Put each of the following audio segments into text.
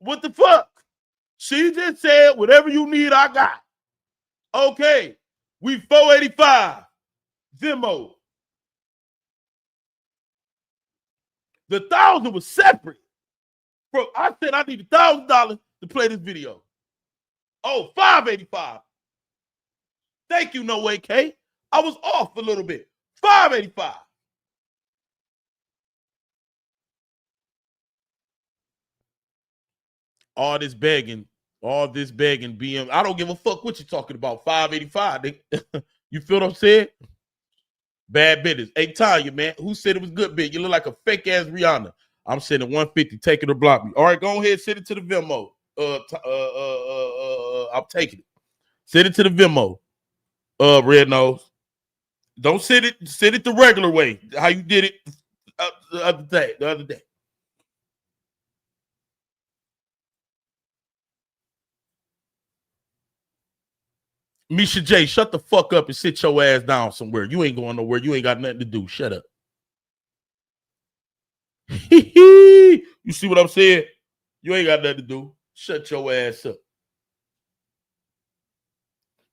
What the fuck? She just said, whatever you need, I got. Okay. We 485. Venmo. The 1,000 was separate. Bro, I said I need $1,000 to play this video. Oh, 585. Thank you, No Way K. I was off a little bit. 585. All this begging, BM. I don't give a fuck what you're talking about. 585. You feel what I'm saying? Bad business. Hey, Tanya, man, who said it was good bid? You look like a fake ass Rihanna. I'm sending 150. Take it or block me. All right, go ahead. Send it to the Venmo. I'm taking it. Send it to the Venmo. Red Nose. Don't send it the regular way. How you did it the other day. Misha J, shut the fuck up and sit your ass down somewhere. You ain't going nowhere. You ain't got nothing to do. Shut up. You see what I'm saying? You ain't got nothing to do. Shut your ass up.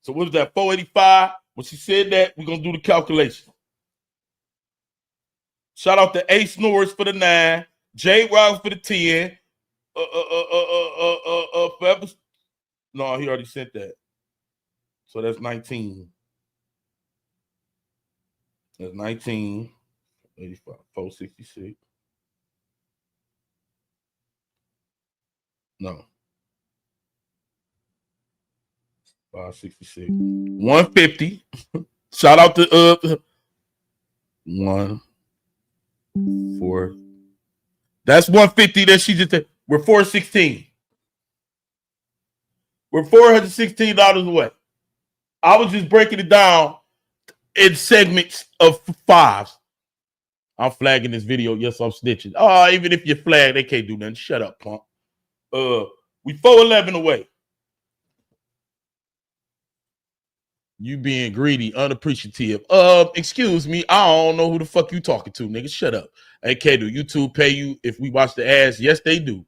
So what was that? 485. When she said that, we're gonna do the calculation. Shout out to Ace Norris for the 9, J Rock for the 10. No, he already sent that. So that's 19. That's 19. 85, 466. No. 566. 150. Shout out to 1 4. That's 150 that she just said. We're 416. We're $416 away. I was just breaking it down in segments of 5s. I'm flagging this video. Yes, I'm snitching. Oh, even if you flag, they can't do nothing. Shut up, punk. We 411 away. You being greedy, unappreciative. Excuse me. I don't know who the fuck you talking to, nigga. Shut up. Hey, K, do YouTube pay you if we watch the ads? Yes, they do.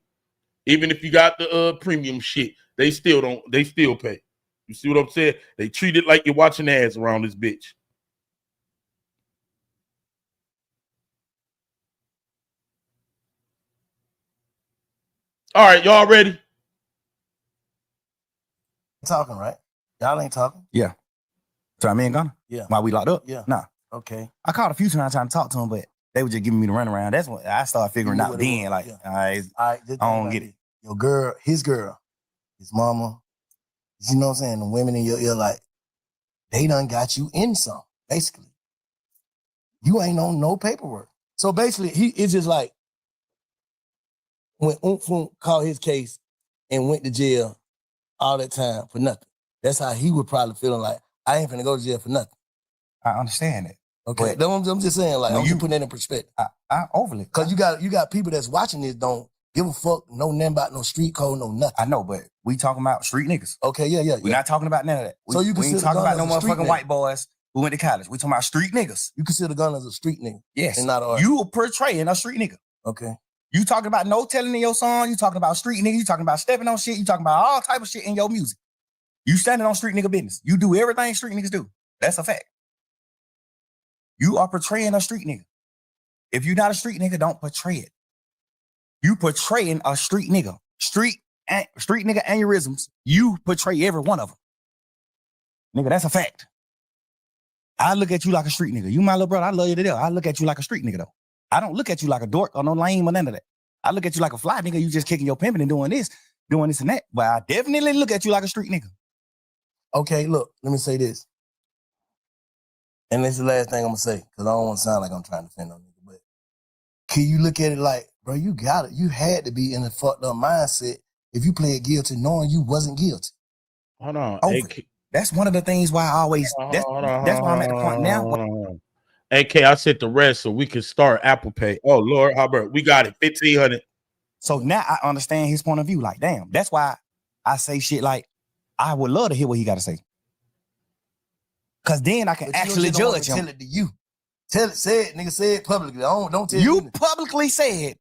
Even if you got the premium shit, they still pay. You see what I'm saying? They treat it like you're watching ads around this bitch. All right, y'all ready? Talking, right? Y'all ain't talking? Yeah. So I mean Ghana? Yeah. While we locked up? Yeah. Nah. Okay. I called a few times trying to talk to them, but they were just giving me the runaround. That's when I started figuring out then, like, yeah. all right, I don't get it. Your girl, his mama, you know what I'm saying? The women in your ear, like, they done got you in some, basically. You ain't on no paperwork. So basically, it's just like when called his case and went to jail all that time for nothing. That's how he would probably feeling like, I ain't finna go to jail for nothing. I understand it. Okay, I'm just saying, like, I'm just putting that in perspective. I overly. Because you got people that's watching this don't give a fuck, know nothing about no street code, no nothing. I know, but we talking about street niggas. Okay, yeah. We're not talking about none of that. So you we ain't talking about no motherfucking white boys who went to college. We talking about street niggas. You consider gun as a street nigga? Yes. And not you portraying a street nigga. Okay. You talking about no telling in your song. You talking about street nigga. You talking about stepping on shit. You talking about all type of shit in your music. You standing on street nigga business. You do everything street niggas do. That's a fact. You are portraying a street nigga. If you're not a street nigga, don't portray it. You portraying a street nigga. Street nigga aneurysms. You portray every one of them. Nigga, that's a fact. I look at you like a street nigga. You my little brother. I love you to death. I look at you like a street nigga, though. I don't look at you like a dork or no lame or none of that. I look at you like a fly nigga. You just kicking your pimping and doing this and that. But I definitely look at you like a street nigga. Okay, look, let me say this. And this is the last thing I'm gonna say, because I don't want to sound like I'm trying to defend no nigga. But can you look at it like, bro, you got it. You had to be in a fucked up mindset if you played guilty knowing you wasn't guilty. Hold on. That's one of the things why I always, that's why I'm at the point now. AK, I said the rest so we can start Apple Pay. Oh, Lord, Albert, we got it. 1,500. So now I understand his point of view. Like, damn, that's why I say shit like, I would love to hear what he got to say. Because then I can actually judge him. Tell it to you. Say it, nigga, say it publicly. Don't tell you publicly said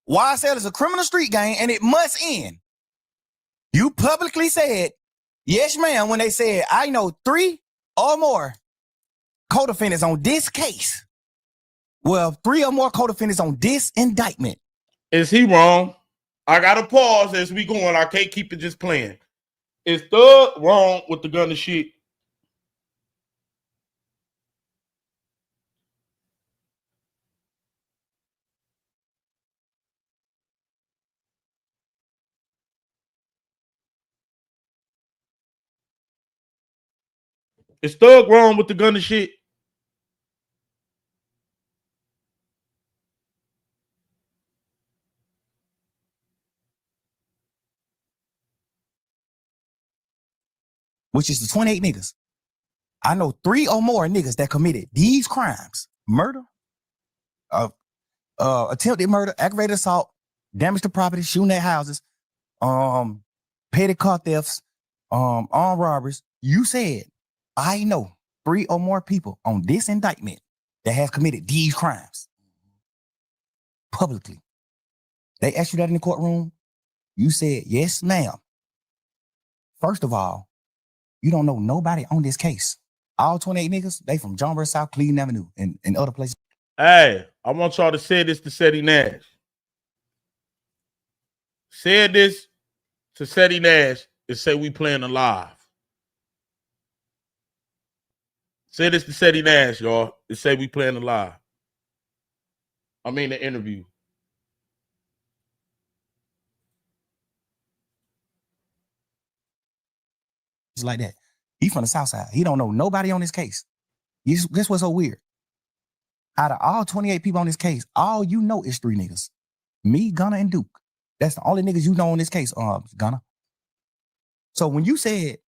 YSL is a criminal street gang and it must end. You publicly said, yes, ma'am, when they said, I know 3 or more co-defendants on this case. Well, 3 or more co-defendants on this indictment. Is he wrong? I gotta pause as we going. I can't keep it just playing. Is Thug wrong with the gun and shit? Is Thug wrong with the gun and shit? Which is the 28 niggas. I know 3 or more niggas that committed these crimes: murder, attempted murder, aggravated assault, damage to property, shooting at houses, petty car thefts, armed robberies. You said, I know 3 or more people on this indictment that have committed these crimes publicly. They asked you that in the courtroom. You said, yes, ma'am. First of all, you don't know nobody on this case. All 28 niggas, they from John Burr South, Cleveland Avenue, and other places. Hey, I want y'all to say this to Seti Nash. Say this to Seti Nash and say we playing alive. Say this to Seti Nash, y'all, and say we playing alive. I mean the interview. Just like that. He from the South Side. He don't know nobody on this case. Guess what's so weird? Out of all 28 people on this case, all you know is 3 niggas. Me, Gunna, and Duke. That's the only niggas you know on this case, Gunna. So when you said,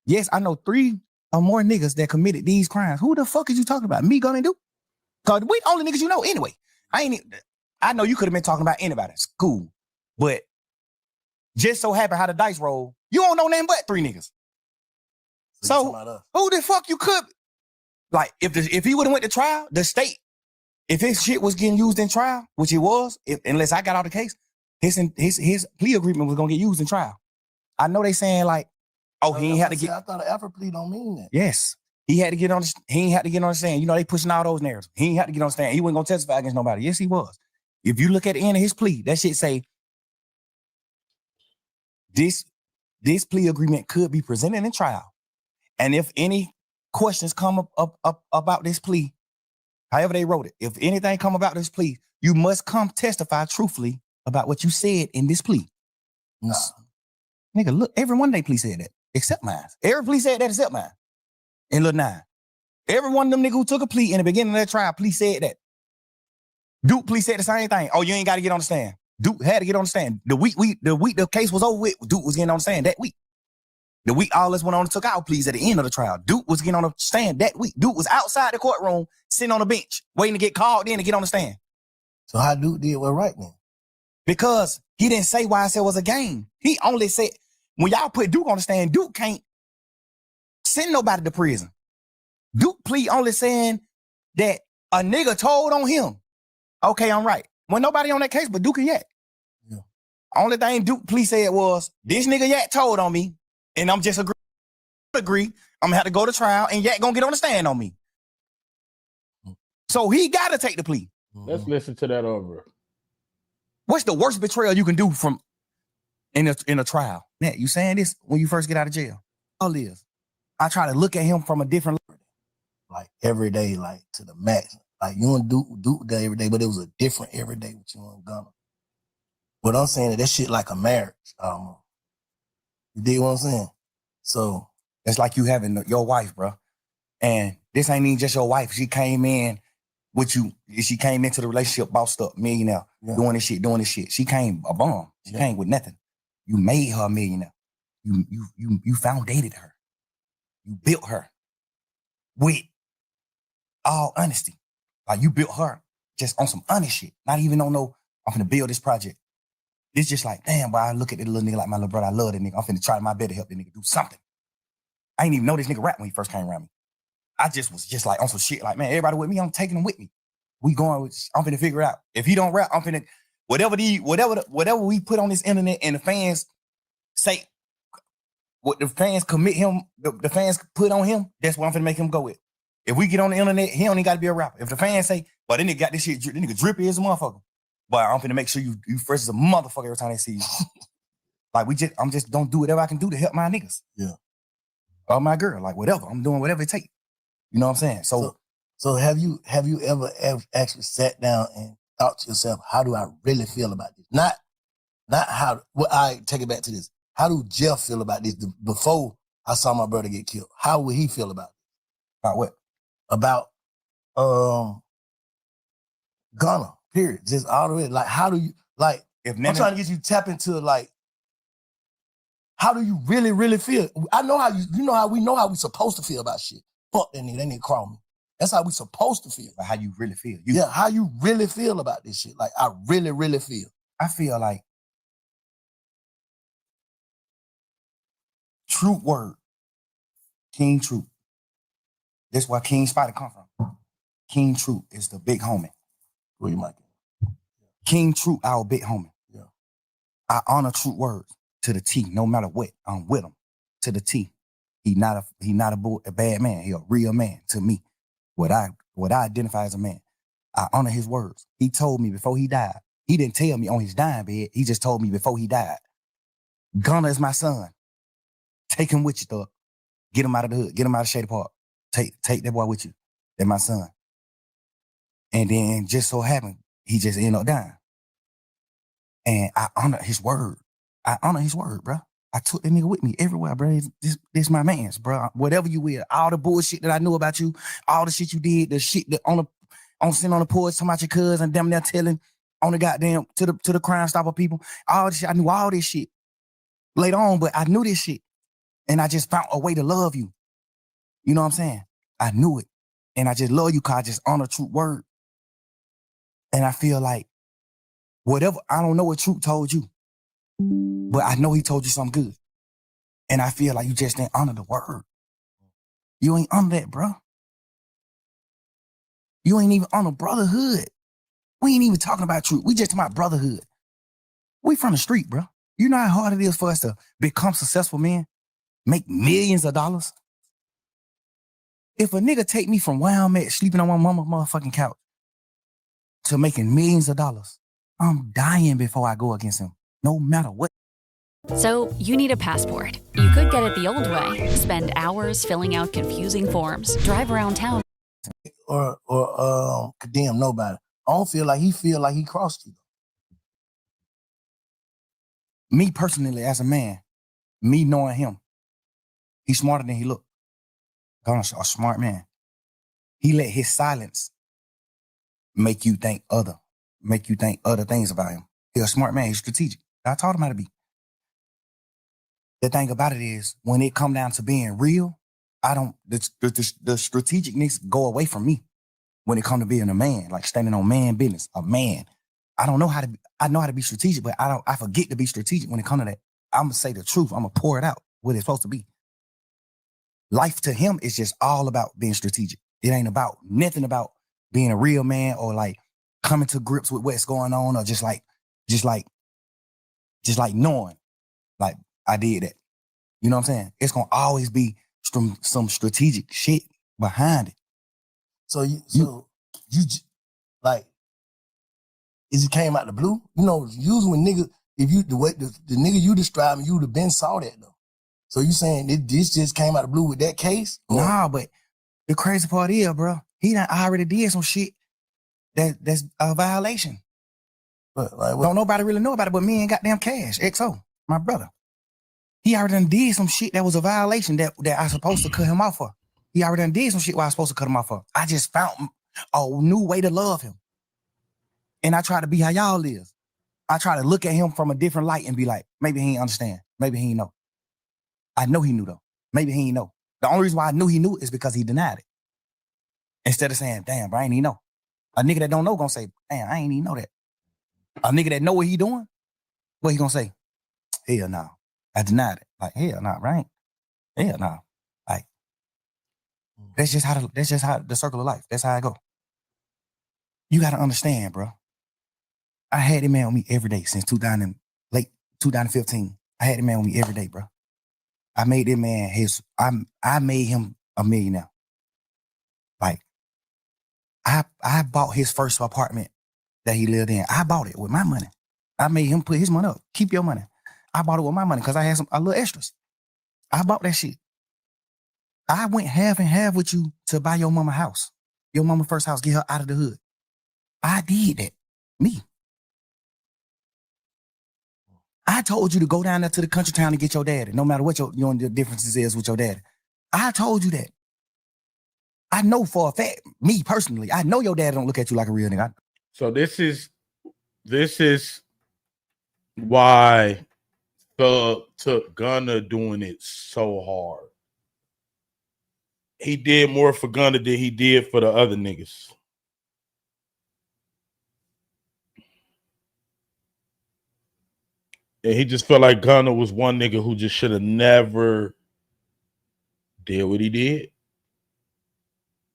yes, I know 3 or more niggas that committed these crimes, who the fuck is you talking about? Me, Gunna, and Duke? Because we the only niggas you know anyway. I know you could have been talking about anybody. It's cool. But just so happen how the dice roll, you don't know nothing but 3 niggas. So who the fuck you could? Like, if he would have went to trial, the state, if his shit was getting used in trial, which it was, unless I got out the case, his plea agreement was gonna get used in trial. I know they saying like, oh, he ain't had to get. I thought an effort plea don't mean that. Yes, he had to get on. He ain't had to get on the stand. You know they pushing all those narratives. He ain't had to get on the stand. He wasn't gonna testify against nobody. Yes, he was. If you look at the end of his plea, that shit say this plea agreement could be presented in trial. And if any questions come up about this plea, however they wrote it, if anything come about this plea, you must come testify truthfully about what you said in this plea. Nigga, look, every one of they plea said that, except mine. Every plea said that except mine. In Lil 9. Every one of them nigga who took a plea in the beginning of that trial, plea said that. Duke plea said the same thing. Oh, you ain't got to get on the stand. Duke had to get on the stand. The week the case was over with, Duke was getting on the stand that week. The week all us went on and took our pleas at the end of the trial. Duke was getting on the stand that week. Duke was outside the courtroom, sitting on the bench, waiting to get called in to get on the stand. So how Duke did what right then? Because he didn't say why I said it was a game. He only said, when y'all put Duke on the stand, Duke can't send nobody to prison. Duke plea only saying that a nigga told on him. Okay, I'm right. When nobody on that case but Duke and Yak. Yeah. Only thing Duke plea said was, this nigga Yak told on me. And I'm just agree. I'm gonna have to go to trial, and Yak gonna get on the stand on me. So he gotta take the plea. Let's listen to that over. What's the worst betrayal you can do from in a trial? Matt, you saying this when you first get out of jail? All is, I try to look at him from a different, like every day, like to the max. Like you and Duke day every day, but it was a different every day with you and Gunna. But I'm saying that shit like a marriage. You dig what I'm saying? So it's like you having your wife, bro. And this ain't even just your wife. She came in with you. She came into the relationship bossed up, millionaire, doing this shit. She came a bum. She came with nothing. You made her a millionaire. You foundated her. You built her with all honesty. Like you built her just on some honest shit. Not even on no, I'm gonna build this project. It's just like, damn, boy, I look at this little nigga like my little brother. I love that nigga. I'm finna try my best to help that nigga do something. I ain't even know this nigga rap when he first came around me. I just was just like on some shit like, man, everybody with me, I'm taking them with me. I'm finna figure it out. If he don't rap, whatever we put on this internet and the fans say, what the fans commit him, the fans put on him, that's what I'm finna make him go with. If we get on the internet, he don't even gotta be a rapper. If the fans say, but then nigga got this shit, this nigga drippy as a motherfucker. But I'm finna make sure you fresh as a motherfucker every time they see you. Like I'm just don't do whatever I can do to help my niggas. Yeah. Or my girl, like whatever. I'm doing whatever it takes. You know what I'm saying? So have you ever actually sat down and thought to yourself, how do I really feel about this? Not how, well, I take it back to this. How do Jeff feel about this before I saw my brother get killed? How would he feel about it? About what? About Gunna, period. Just all the way. Like, how do you, like, If I'm trying to get you to tap into, like, how do you really, really feel? I know how you know how we supposed to feel about shit. Fuck that nigga crawl me. That's how we supposed to feel. Like how you really feel. Yeah, how you really feel about this shit. Like, I really, really feel. I feel like Troop word. King Troop. That's where King Spider come from. King Troop is the big homie. Where you might get? King Troop, our big homie. Yeah. I honor Troop words to the T. No matter what, I'm with him to the T. He not a bad man. He a real man to me. What I identify as a man. I honor his words. He told me before he died. He didn't tell me on his dying bed. He just told me before he died. Gunna is my son. Take him with you, thug. Get him out of the hood. Get him out of Shady Park. Take that boy with you. That's my son. And then just so happened, he just ended up dying. And I honor his word. Bro. I took that nigga with me everywhere, bro. This my man's, bro. Whatever you will, all the bullshit that I knew about you, all the shit you did, the shit that sitting on the porch talking about your cousin and them there telling on the goddamn to the Crime Stopper people, all this shit. I knew all this shit later on, but I knew this shit. And I just found a way to love you. You know what I'm saying? I knew it. And I just love you because I just honor Troop word. And I feel like whatever, I don't know what Troop told you, but I know he told you something good. And I feel like you just didn't honor the word. You ain't honor that, bro. You ain't even honor brotherhood. We ain't even talking about Troop. We just talking about brotherhood. We from the street, bro. You know how hard it is for us to become successful men? Make millions of dollars? If a nigga take me from where I'm at, sleeping on my mama's motherfucking couch, to making millions of dollars, I'm dying before I go against him, no matter what. So, you need a passport. You could get it the old way. Spend hours filling out confusing forms, drive around town. Or condemn nobody. I don't feel like he crossed you. Me personally, as a man, me knowing him, he's smarter than he looked. Gunna's a smart man. He let his silence make you think other things about him. He's a smart man. He's strategic. I taught him how to be. The thing about it is, when it come down to being real, the strategicness go away from me when it come to being a man, like standing on man business, a man. I know how to be strategic, but I forget to be strategic when it come to that. I'm gonna say the truth. I'm gonna pour it out, what it's supposed to be. Life to him is just all about being strategic. It ain't about nothing about being a real man or like coming to grips with what's going on or just like knowing like I did that. You know what I'm saying? It's gonna always be some strategic shit behind it. So you like, it just came out the blue? You know, usually when niggas, if you, the nigga you describing, you would have been saw that though. So you saying this just came out of the blue with that case? Or? Nah, but the crazy part is, bro, he done already did some shit that's a violation. But like, what? Don't nobody really know about it but me and goddamn Cash, XO, my brother. He already done did some shit that was a violation that I supposed to cut him off for. He already done did some shit where I was supposed to cut him off for. I just found a new way to love him. And I try to be how y'all live. I try to look at him from a different light and be like, maybe he ain't understand. Maybe he ain't know. I know he knew though. Maybe he ain't know. The only reason why I knew he knew is because he denied it. Instead of saying, damn, bro, I ain't even know. A nigga that don't know gonna say, damn, I ain't even know that. A nigga that know what he doing, what he gonna say? Hell no. I denied it. Like, hell no, right? Hell no. Like, that's just how the circle of life. That's how I go. You gotta understand, bro. I had that man with me every day since late 2015. I had that man with me every day, bro. I made that man I made him a millionaire. Like, I bought his first apartment that he lived in. I bought it with my money. I made him put his money up. Keep your money. I bought it with my money because I had a little extras. I bought that shit. I went half and half with you to buy your mama house. Your mama first house, get her out of the hood. I did that. Me. I told you to go down there to the country town and get your daddy, no matter what your differences is with your daddy. I told you that. I know for a fact, me personally, I know your dad don't look at you like a real nigga. So this is why Thug took Gunna doing it so hard. He did more for Gunna than he did for the other niggas. And he just felt like Gunna was one nigga who just should have never did what he did.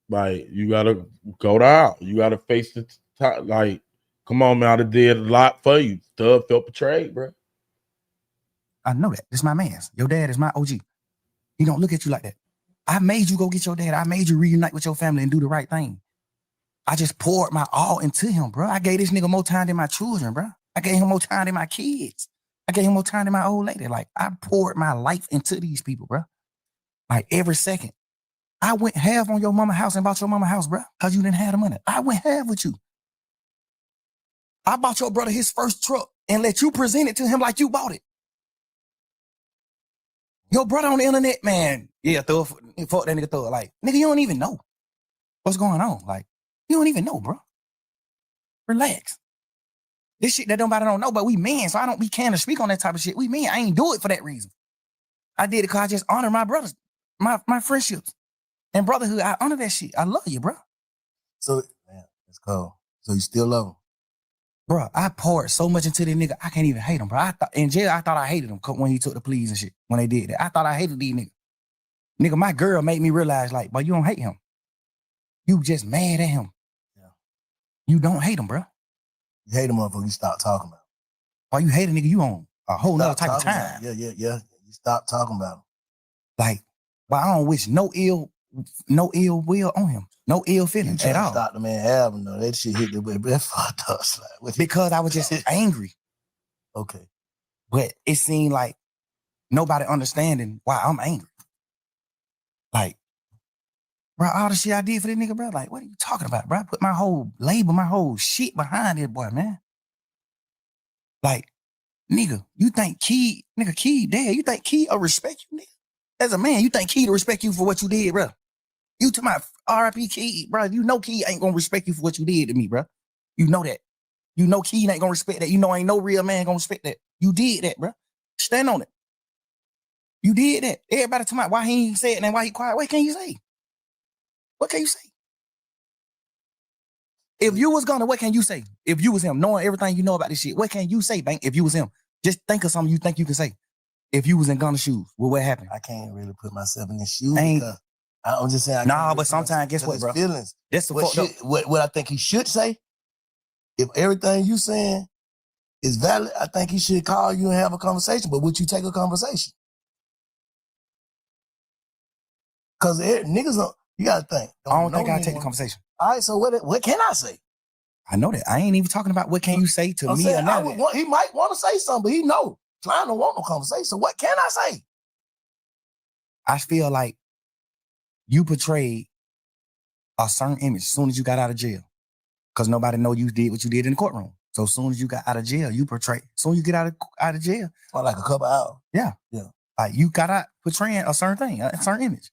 Like, you gotta go down. You gotta face the top. Like, come on, man, I did a lot for you. Thug felt betrayed, bro. I know that. This is my man's. Your dad is my OG. He don't look at you like that. I made you go get your dad. I made you reunite with your family and do the right thing. I just poured my all into him, bro. I gave this nigga more time than my children, bro. I gave him more time than my kids. I gave him more time than my old lady. Like, I poured my life into these people, bro. Like, every second. I went half on your mama house and bought your mama house, bro, because you didn't have the money. I went half with you. I bought your brother his first truck and let you present it to him like you bought it. Your brother on the internet, man, yeah, fuck that nigga Thug. Like, nigga, you don't even know what's going on. Like, you don't even know, bro. Relax. This shit that nobody don't know, but we men, so I don't be can to speak on that type of shit. We men, I ain't do it for that reason. I did it because I just honor my brothers, my friendships and brotherhood. I honor that shit. I love you, bro. So, man, that's cool. So you still love him? Bro, I poured so much into this nigga, I can't even hate him, bro. In jail, I thought I hated him when he took the pleas and shit, when they did that. I thought I hated these niggas. Nigga, my girl made me realize, like, but you don't hate him. You just mad at him. Yeah. You don't hate him, bro. You hate him, motherfucker, you stop talking about him. Why you hate a nigga, you on a whole nother type of time. Yeah. You stop talking about him. Like, but I don't wish no ill will on him. No ill feeling at all. Stop the man album, though. That shit hit the way. That's fucked up. Like, because I was just angry. Okay. But it seemed like nobody understanding why I'm angry. Like, bro, all the shit I did for this nigga, bro, like, what are you talking about, bro? I put my whole label, my whole shit behind this boy, man. Like, nigga, you think Key, dad, you think Key will respect you, nigga? As a man, you think Key to respect you for what you did, bro? You to my RIP Key, bro. You know Key ain't gonna respect you for what you did to me, bro. You know that. You know Key ain't gonna respect that. You know ain't no real man gonna respect that. You did that, bro. Stand on it. You did that. Everybody talking about why he ain't say it and why he quiet. What can you say? What can you say? If you was gonna, what can you say? If you was him, knowing everything you know about this shit, what can you say, Bank? If you was him, just think of something you think you can say. If you was in Gunna's shoes, well, what happened? I can't really put myself in his shoes. I'm just saying. But sometimes, guess what, bro? Feelings. That's the what I think he should say. If everything you saying is valid, I think he should call you and have a conversation. But would you take a conversation? Because niggas, you gotta think. I don't think I take the conversation. All right, so what can I say? I know that. I ain't even talking about what can you say to me or not. He might want to say something, but he know. Trying to want no conversation. So what can I say? I feel like you portrayed a certain image as soon as you got out of jail. Because nobody know you did what you did in the courtroom. So as soon as you got out of jail, you portray. As soon as you get out of jail. For like a couple hours. Yeah. Like you got out portraying a certain thing, a certain image.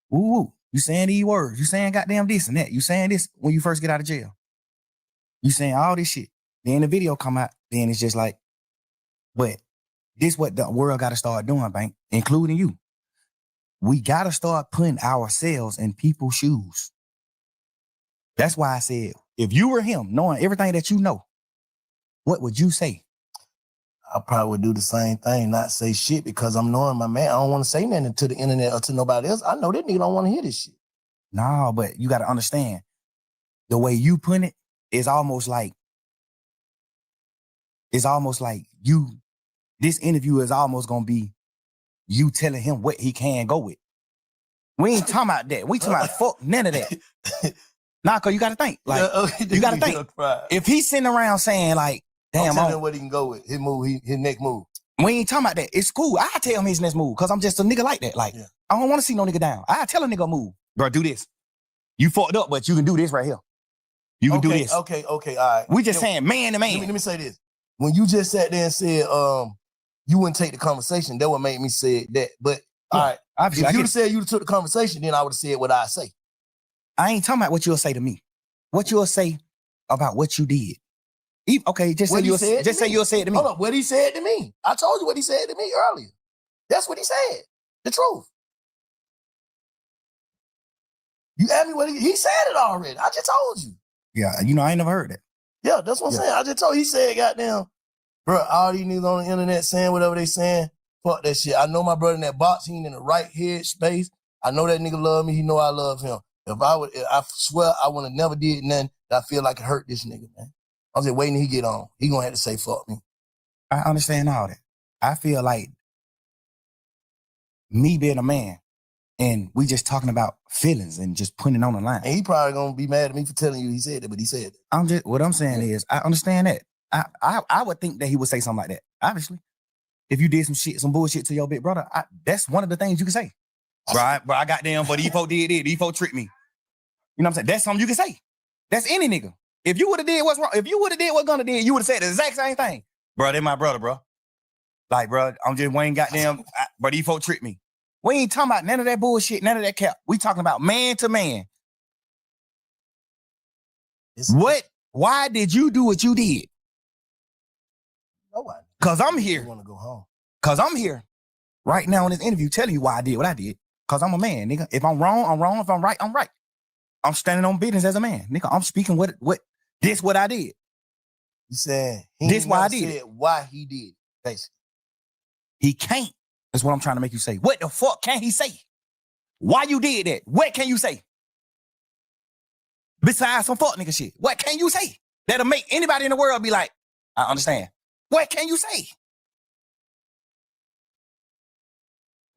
Woo. You saying these words. You saying goddamn this and that. You saying this when you first get out of jail. You saying all this shit. Then the video come out. Then it's just like, but this what the world got to start doing, Bank, including you. We got to start putting ourselves in people's shoes. That's why I said, if you were him, knowing everything that you know, what would you say? I probably would do the same thing, not say shit, because I'm knowing my man. I don't want to say nothing to the internet or to nobody else. I know that nigga don't want to hear this shit. No, but you got to understand, the way you put it is almost like it's almost like this interview is almost gonna be you telling him what he can go with. We ain't talking about that. We talking about fuck none of that. Nah, cause you gotta think. Like, you gotta think. If he's sitting around saying like, damn, I'm telling him what he can go with. His move, his next move. We ain't talking about that. It's cool. I tell him his next move, cause I'm just a nigga like that. Like, I don't want to see no nigga down. I tell a nigga move. Bro, do this. You fucked up, but you can do this right here. You can do this. Okay, all right. We just saying man to man. Let me say this. When you just sat there and said, you wouldn't take the conversation, that would make me say that. But all right, obviously, if you'd have said you took the conversation, then I would have said what I say. I ain't talking about what you'll say to me. What you'll say about what you did. Okay, just say you'll say it to me. Hold on, what he said to me. I told you what he said to me earlier. That's what he said. The truth. You asked me what he said it already. I just told you. Yeah, I ain't never heard that. Yeah, that's what I'm saying. I just told you. He said, goddamn, bro, all these niggas on the internet saying whatever they saying, fuck that shit. I know my brother in that box, he ain't in the right head space. I know that nigga love me. He know I love him. I swear I would have never did nothing that I feel like it hurt this nigga, man. I'm just waiting till he get on. He gonna have to say fuck me. I understand all that. I feel like me being a man and we just talking about feelings and just putting it on the line. And he probably gonna be mad at me for telling you he said it, but he said it. What I'm saying is, I understand that. I would think that he would say something like that. Obviously, if you did some bullshit to your big brother, that's one of the things you can say. Right, but I got them, but these folks did it. These folks tricked me. You know what I'm saying? That's something you can say. That's any nigga. If you would have did what's wrong, if you would have did what Gunna did, you would have said the exact same thing. Bro, they my brother, bro. Like, bro, I'm just Wayne goddamn, but these folks tricked me. We ain't talking about none of that bullshit, none of that cap. We talking about man to man. Why did you do what you did? Nobody. Cause I'm here. You want to go home. Cause I'm here right now in this interview telling you why I did what I did. Cause I'm a man, nigga. If I'm wrong, I'm wrong. If I'm right, I'm right. I'm standing on business as a man. Nigga, I'm speaking what I did. You saying this why I did it. Why he did, basically. He can't. That's what I'm trying to make you say. What the fuck can he say? Why you did that? What can you say? Besides some fuck nigga shit. What can you say? That'll make anybody in the world be like, I understand. What can you say?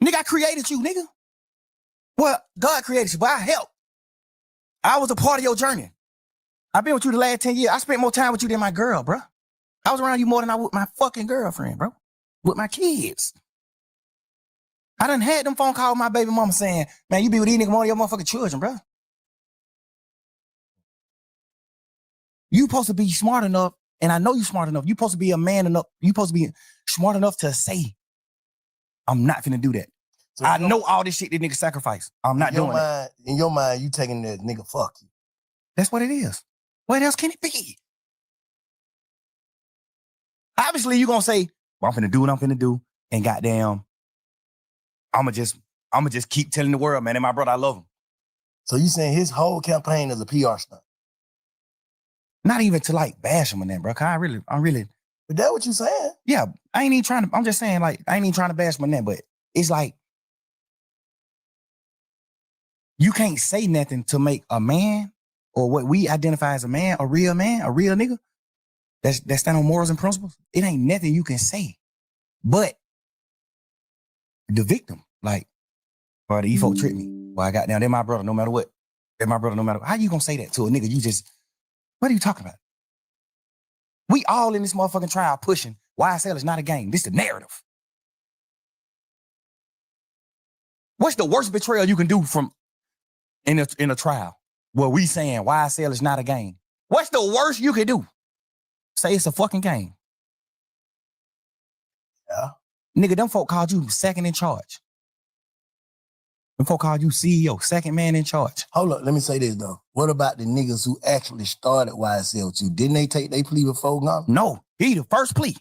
Nigga, I created you, nigga. Well, God created you, but I helped. I was a part of your journey. I've been with you the last 10 years. I spent more time with you than my girl, bro. I was around you more than I was with my fucking girlfriend, bro. With my kids. I done had them phone calls with my baby mama saying, man, you be with these niggas more than your motherfucking children, bro. You supposed to be smart enough, and I know you smart enough. You supposed to be a man enough. You supposed to be smart enough to say, I'm not finna do that. So I know all this shit that nigga sacrifice. I'm not doing it. In your mind, you taking that nigga fuck you. That's what it is. What else can it be? Obviously, you gonna say, well, I'm finna do what I'm finna do, and goddamn, I'ma just keep telling the world, man, and my brother, I love him. So you saying his whole campaign is a PR stunt? Not even to like bash him and that, bro. Cause I'm really. But that's what you saying? Yeah, I ain't even trying to. I'm just saying, like, I ain't even trying to bash him and that, but it's like you can't say nothing to make a man or what we identify as a real nigga that stand on morals and principles. It ain't nothing you can say, but the victim, like, bro, the folk tricked me. Well, I got down. They're my brother, no matter what. They're my brother, no matter what. How you gonna say that to a nigga? What are you talking about? We all in this motherfucking trial pushing YSL is not a game. This is the narrative. What's the worst betrayal you can do in a trial where we saying YSL is not a game? What's the worst you can do? Say it's a fucking game. Yeah. Nigga, them folk called you second in charge. Them folk called you CEO, second man in charge. Hold up, let me say this though. What about the niggas who actually started YSL with you? Didn't they take their plea before Gunna? No, he the first plea.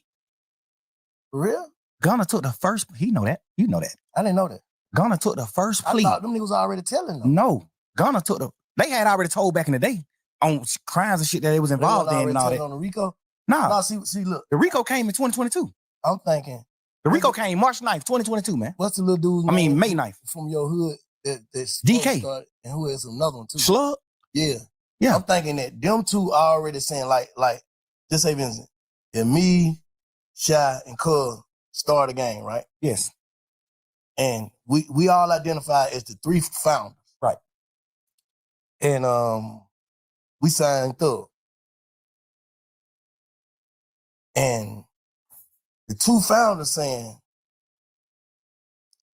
For real? Gunna took the first, he know that. You know that. I didn't know that. Gunna took the first plea. I thought them niggas already telling them. No, Gunna took they had already told back in the day on crimes and shit that they was involved in and all that. On the RICO? Nah, see, look. The RICO came in 2022. I'm thinking. The RICO came March 9th, 2022, man. What's the little dude? May 9th. From your hood that's DK. Started, and who is another one too? Slug? Yeah. Yeah. I'm thinking that them two are already saying like, just say Vincent, if me, Shy, and Cuz start a game, right? Yes. And we all identify as the 3 founders. Right. And we signed Thug. And the 2 founders saying,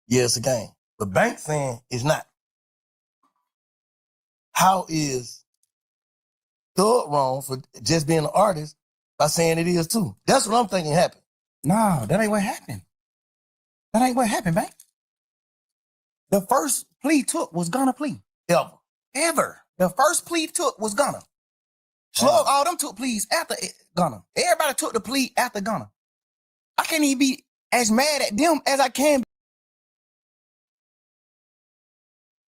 yeah, it's a game. But Bank saying it's not. How is Thug wrong for just being an artist by saying it is too? That's what I'm thinking happened. No, that ain't what happened. That ain't what happened, man. The first plea took was Gunna plea. Ever. The first plea took was Gunna. Slug, all them took pleas after Gunna. Everybody took the plea after Gunna. I can't even be as mad at them as I can.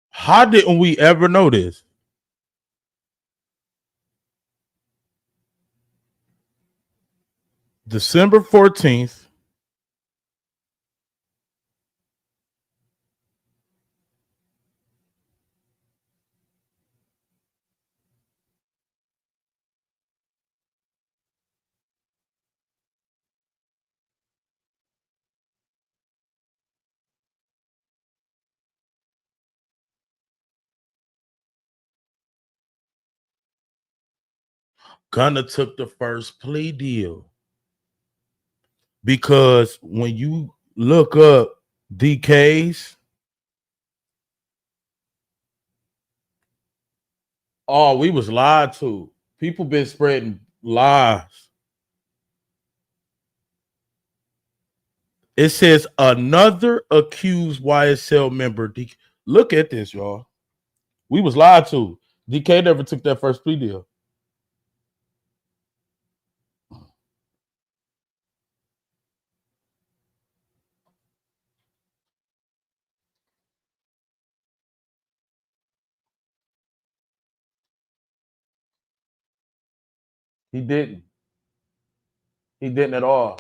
How didn't we ever know this? December 14th. Gunna took the first plea deal. Because when you look up DKs, oh, we was lied to. People been spreading lies. It says another accused YSL member. Look at this, y'all. We was lied to. DK never took that first plea deal. He didn't. He didn't at all.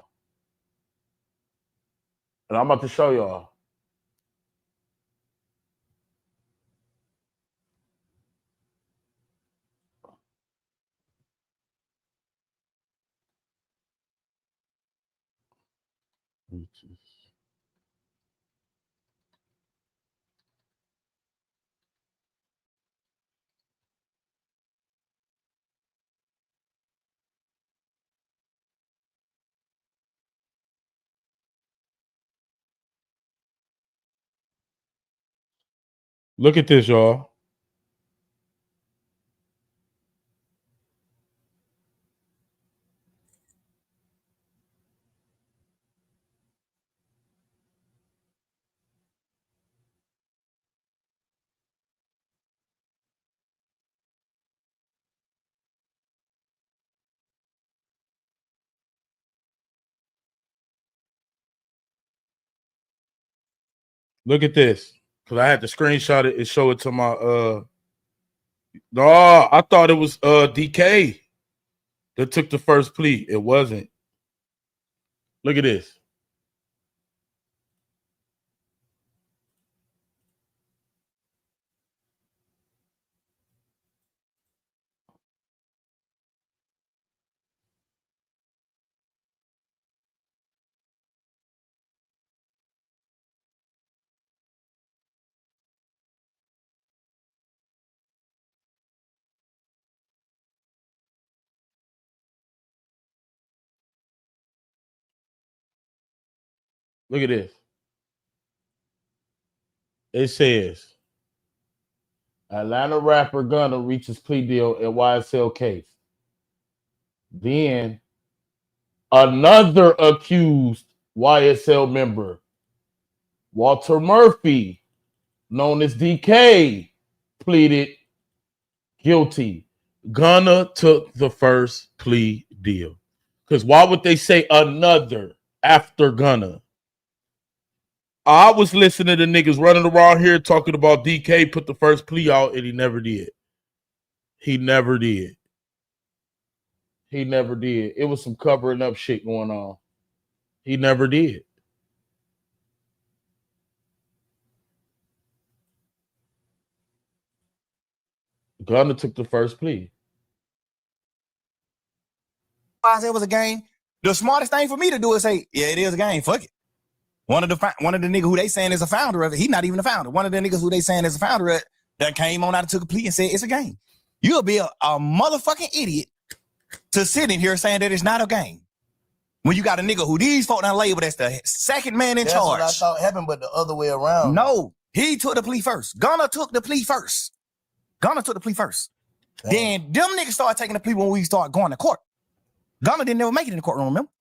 And I'm about to show y'all. Look at this, y'all. Look at this. Because I had to screenshot it and show it to my no, I thought it was DK that took the first plea. It wasn't. Look at this. Look at this. It says Atlanta rapper Gunna reaches plea deal at YSL case. Then another accused YSL member, Walter Murphy, known as DK, pleaded guilty. Gunna took the first plea deal. Because why would they say another after Gunna? I was listening to niggas running around here talking about DK put the first plea out and he never did. He never did. He never did. It was some covering up shit going on. He never did. Gunna took the first plea. Why it was a game? The smartest thing for me to do is say, yeah, it is a game. Fuck it. One of the niggas who they saying is a founder of it, he not even a founder. One of the niggas who they saying is a founder of it that came on out and took a plea and said it's a game. You'll be a motherfucking idiot to sit in here saying that it's not a game. When you got a nigga who these folk done labeled as the second man in charge. That's what I thought happened, but the other way around. No, he took the plea first. Gunna took the plea first. Damn. Then them niggas started taking the plea when we started going to court. Gunna didn't never make it in the courtroom, remember?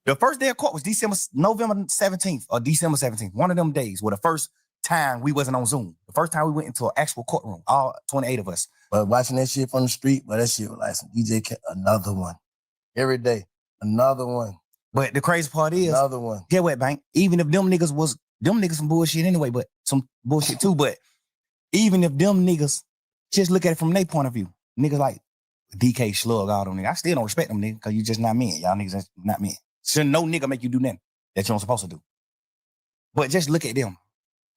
The first day of court was November 17th or December 17th. One of them days were the first time we wasn't on Zoom. The first time we went into an actual courtroom, all 28 of us. But watching that shit from the street, but that shit was like some another one. Every day, another one. But the crazy part is, another one. Get what, Bank? Even if them niggas some bullshit anyway, but some bullshit too. But even if them niggas just look at it from their point of view, niggas like DK slug all them niggas. I still don't respect them niggas because you just not men. Y'all niggas that's not men. So no nigga make you do nothing that you don't supposed to do. But just look at them.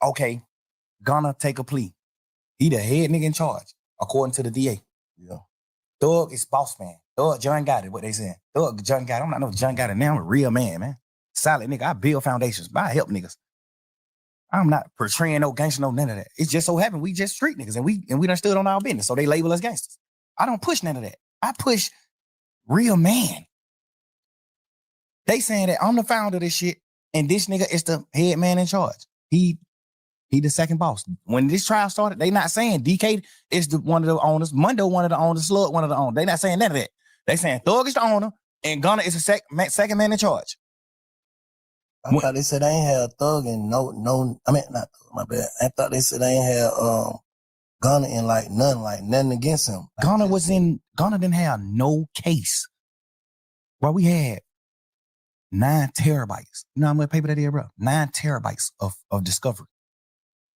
Okay, Gunna take a plea. He the head nigga in charge, according to the DA. Yeah. Thug is boss man. Thug John got it, what they saying. Thug John got it. I'm not no John got it now. I'm a real man. Solid nigga. I build foundations, but I help niggas. I'm not portraying no gangster, no none of that. It just so happened we just street niggas and we done stood on our business. So they label us gangsters. I don't push none of that. I push real man. They saying that I'm the founder of this shit, and this nigga is the head man in charge. He the second boss. When this trial started, they not saying DK is one of the owners, Mundo one of the owners, Slug one of the owners. They not saying none of that. They saying Thug is the owner, and Gunna is the second man in charge. I thought they said they ain't had Thug and not Thug, my bad. I thought they said they ain't had Gunna and nothing against him. Gunna didn't have no case. Bro, we had 9 terabytes. You know how much paper that is, bro? 9 terabytes of discovery.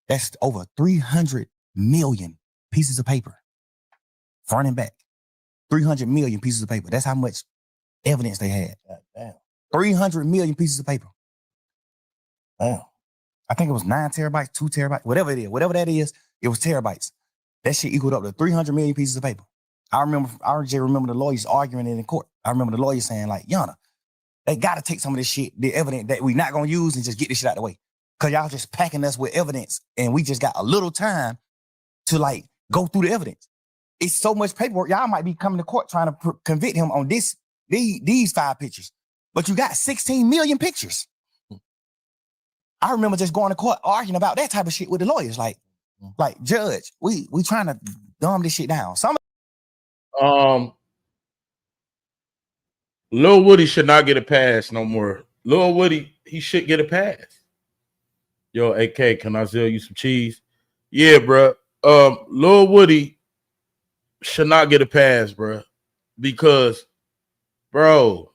That's over 300 million pieces of paper. Front and back. 300 million pieces of paper. That's how much evidence they had. God damn. 300 million pieces of paper. Damn. I think it was 9 terabytes, 2 terabytes, whatever it is. Whatever that is, it was terabytes. That shit equaled up to 300 million pieces of paper. I just remember the lawyers arguing it in court. I remember the lawyers saying like, Yana, they got to take some of this shit, the evidence that we not going to use and just get this shit out of the way. Because y'all just packing us with evidence and we just got a little time to like go through the evidence. It's so much paperwork. Y'all might be coming to court trying to convict him on these 5 pictures. But you got 16 million pictures. I remember just going to court arguing about that type of shit with the lawyers. Like judge, we trying to dumb this shit down. Lil Woody should not get a pass no more. Lil Woody, he should get a pass. Yo, AK, can I sell you some cheese? Yeah, bro. Lil Woody should not get a pass, bro. Because, bro,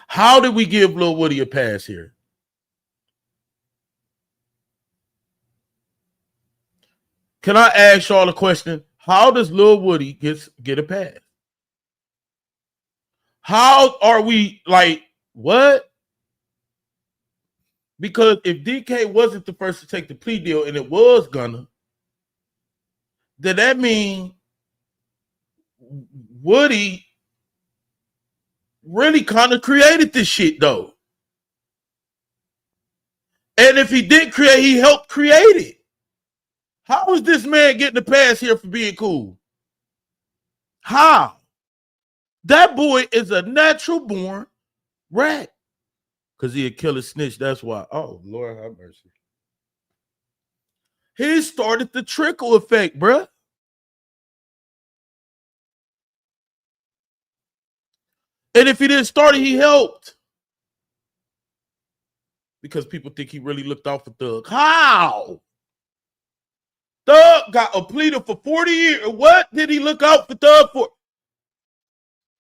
how did we give Lil Woody a pass here? Can I ask y'all a question? How does Lil Woody get a pass? How are we like, what? Because if DK wasn't the first to take the plea deal and it was Gunna, then that means Woody really kind of created this shit though. And if he did create, he helped create it. How is this man getting a pass here for being cool? How? That boy is a natural born rat. Because he a killer snitch, that's why. Oh, Lord have mercy. He started the trickle effect, bruh. And if he didn't start it, he helped. Because people think he really looked out for Thug. How? Thug got a plea for 40 years. What did he look out for Thug for?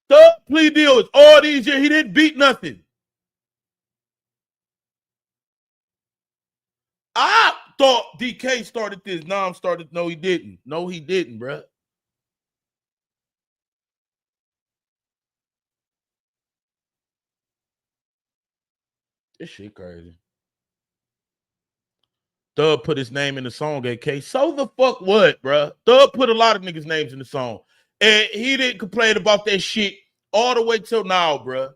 Thug plea deal is all these years. He didn't beat nothing. I thought DK started this. Nam started. No, he didn't. No, he didn't, bruh. This shit crazy. Thug put his name in the song, AK. So the fuck what, bruh? Thug put a lot of niggas' names in the song. And he didn't complain about that shit all the way till now, bruh.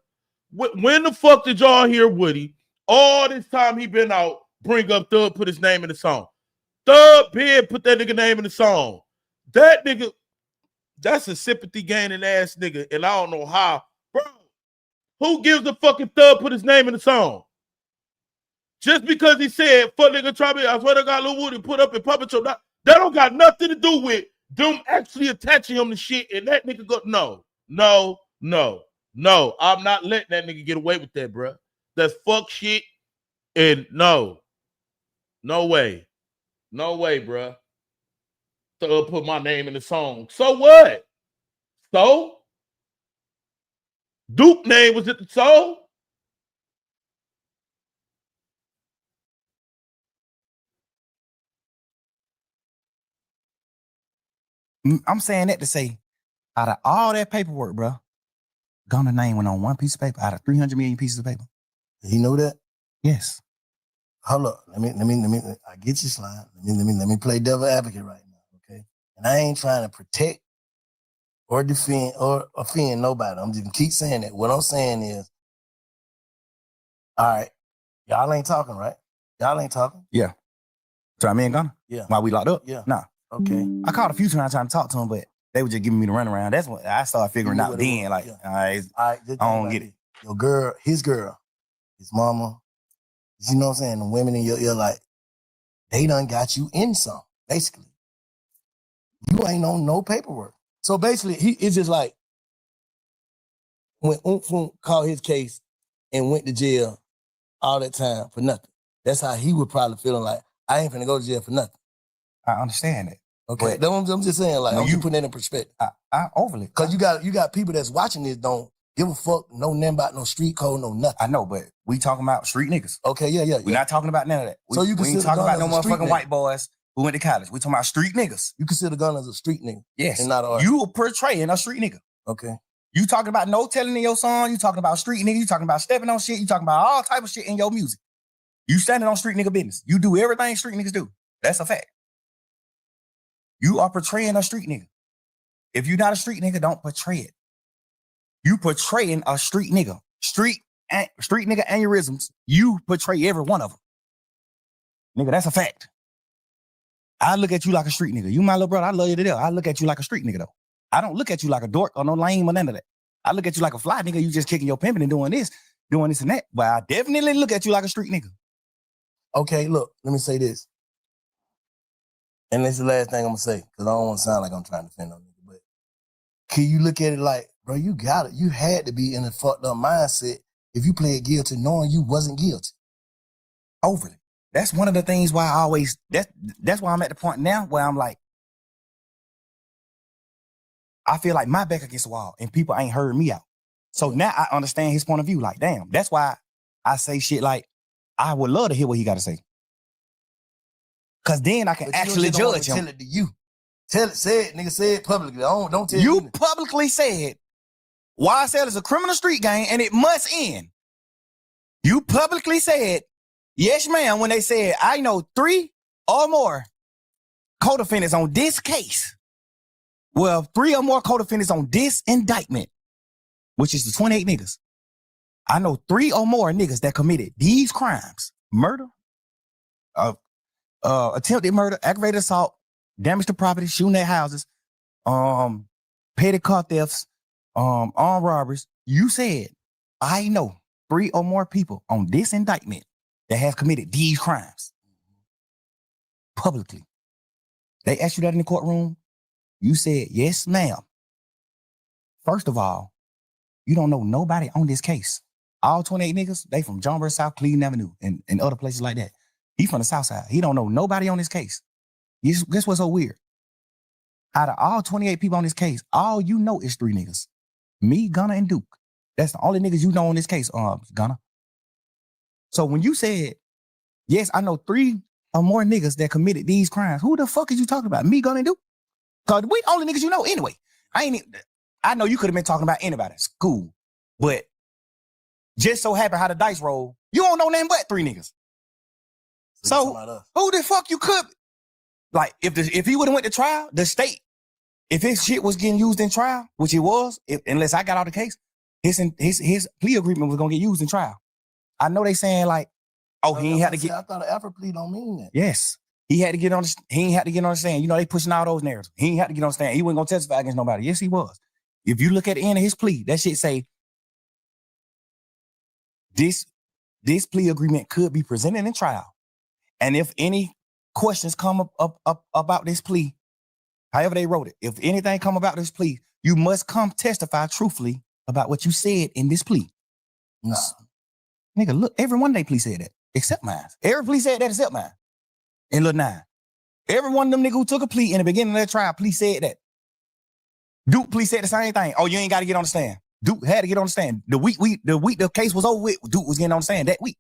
When the fuck did y'all hear Woody? All this time he been out, bring up Thug, put his name in the song. Thug been put that nigga name in the song. That nigga, that's a sympathy gaining ass nigga, and I don't know how, bro. Who gives a fucking Thug put his name in the song? Just because he said, fuck nigga, try me, I swear to God, Lil Woody put up in Puppet Show. That don't got nothing to do with them actually attaching him to shit, and that nigga go, no. I'm not letting that nigga get away with that, bro. That's fuck shit, and no way, bro. Thug put my name in the song. So what? So? Duke name was at the song? I'm saying that to say, out of all that paperwork, bro, Gunna name went on one piece of paper out of 300 million pieces of paper. You know that? Yes. Hold up. Let me. I get your slide. Let me play devil advocate right now, okay? And I ain't trying to protect or defend or offend nobody. I'm just keep saying that. What I'm saying is, all right, y'all ain't talking, right? Y'all ain't talking. Yeah. So I mean Gunna. Yeah. While we locked up. Yeah. Nah. Okay. I called a few times trying to talk to him, but they were just giving me the runaround. That's when I started figuring out then, like, yeah. all right, I don't get it. Your girl, his mama, you know what I'm saying? The women in your ear, like, they done got you in some, basically. You ain't on no paperwork. So basically, it's just like when called his case and went to jail all that time for nothing. That's how he would probably feeling like, I ain't finna go to jail for nothing. I understand it. Okay, I'm just saying, like, I'm just putting that in perspective. I overly. Because you got people that's watching this don't give a fuck, know nothing about no street code, no nothing. I know, but we talking about street niggas. Okay, yeah. We're not talking about none of that. So you we ain't talking about no motherfucking white boys who went to college. We talking about street niggas. You consider Gunna as a street nigga? Yes. And not an artist. You are portraying a street nigga. Okay. You talking about no telling in your song. You talking about street nigga. You talking about stepping on shit. You talking about all type of shit in your music. You standing on street nigga business. You do everything street niggas do. That's a fact. You are portraying a street nigga. If you're not a street nigga, don't portray it. You portraying a street nigga. Street nigga aneurysms. You portray every one of them. Nigga, that's a fact. I look at you like a street nigga. You my little brother. I love you to death. I look at you like a street nigga, though. I don't look at you like a dork or no lame or none of that. I look at you like a fly nigga. You just kicking your pimping and doing this and that. But I definitely look at you like a street nigga. Okay, look, let me say this. And this is the last thing I'm gonna say, because I don't want to sound like I'm trying to defend no nigga. But can you look at it like, bro, you got it. You had to be in a fucked up mindset if you played guilty knowing you wasn't guilty. Overly. That's one of the things why I always, that's why I'm at the point now where I'm like, I feel like my back against the wall and people ain't heard me out. So now I understand his point of view. Like, damn, that's why I say shit like, I would love to hear what he got to say. Cause then I can actually judge him. Tell it to you. Say it, nigga, say it publicly. Don't tell you. Me. Publicly said, YSL is a criminal street gang and it must end. You publicly said, yes, ma'am, when they said, I know 3 or more co-defendants on this case. Well, 3 or more co-defendants on this indictment, which is the 28 niggas. I know 3 or more niggas that committed these crimes: murder, attempted murder, aggravated assault, damage to property, shooting at houses, petty car thefts, armed robberies. You said, I know 3 or more people on this indictment that have committed these crimes publicly. They asked you that in the courtroom. You said, yes, ma'am. First of all, you don't know nobody on this case. All 28 niggas, they from John Burr South, Cleveland Avenue, and other places like that. He from the South Side. He don't know nobody on this case. Guess what's so weird? Out of all 28 people on this case, all you know is 3 niggas. Me, Gunna, and Duke. That's the only niggas you know on this case, Gunna. So when you said, yes, I know 3 or more niggas that committed these crimes, who the fuck is you talking about? Me, Gunna, and Duke? Because we only niggas you know anyway. I know you could have been talking about anybody. It's cool. But just so happen how the dice roll, you don't know nothing but 3 niggas. So who the fuck you could? Like, if he would have went to trial, the state, if his shit was getting used in trial, which it was, unless I got out of the case, his plea agreement was gonna get used in trial. I know they saying like, oh, he ain't had to get. I thought an Alfred plea don't mean that. Yes, he had to get on. He ain't had to get on the stand. You know they pushing all those narratives. He ain't had to get on the stand. He wasn't gonna testify against nobody. Yes, he was. If you look at the end of his plea, that shit say this plea agreement could be presented in trial, and if any questions come up about this plea, however they wrote it, if anything come about this plea, you must come testify truthfully about what you said in this plea. Nah. Nigga, look, every one of they plea said that, except mine. Every plea said that except mine. In Lil 9. Every one of them niggas who took a plea in the beginning of their trial, plea said that. Duke plea said the same thing. Oh, you ain't got to get on the stand. Duke had to get on the stand. The week the case was over with, Duke was getting on the stand that week.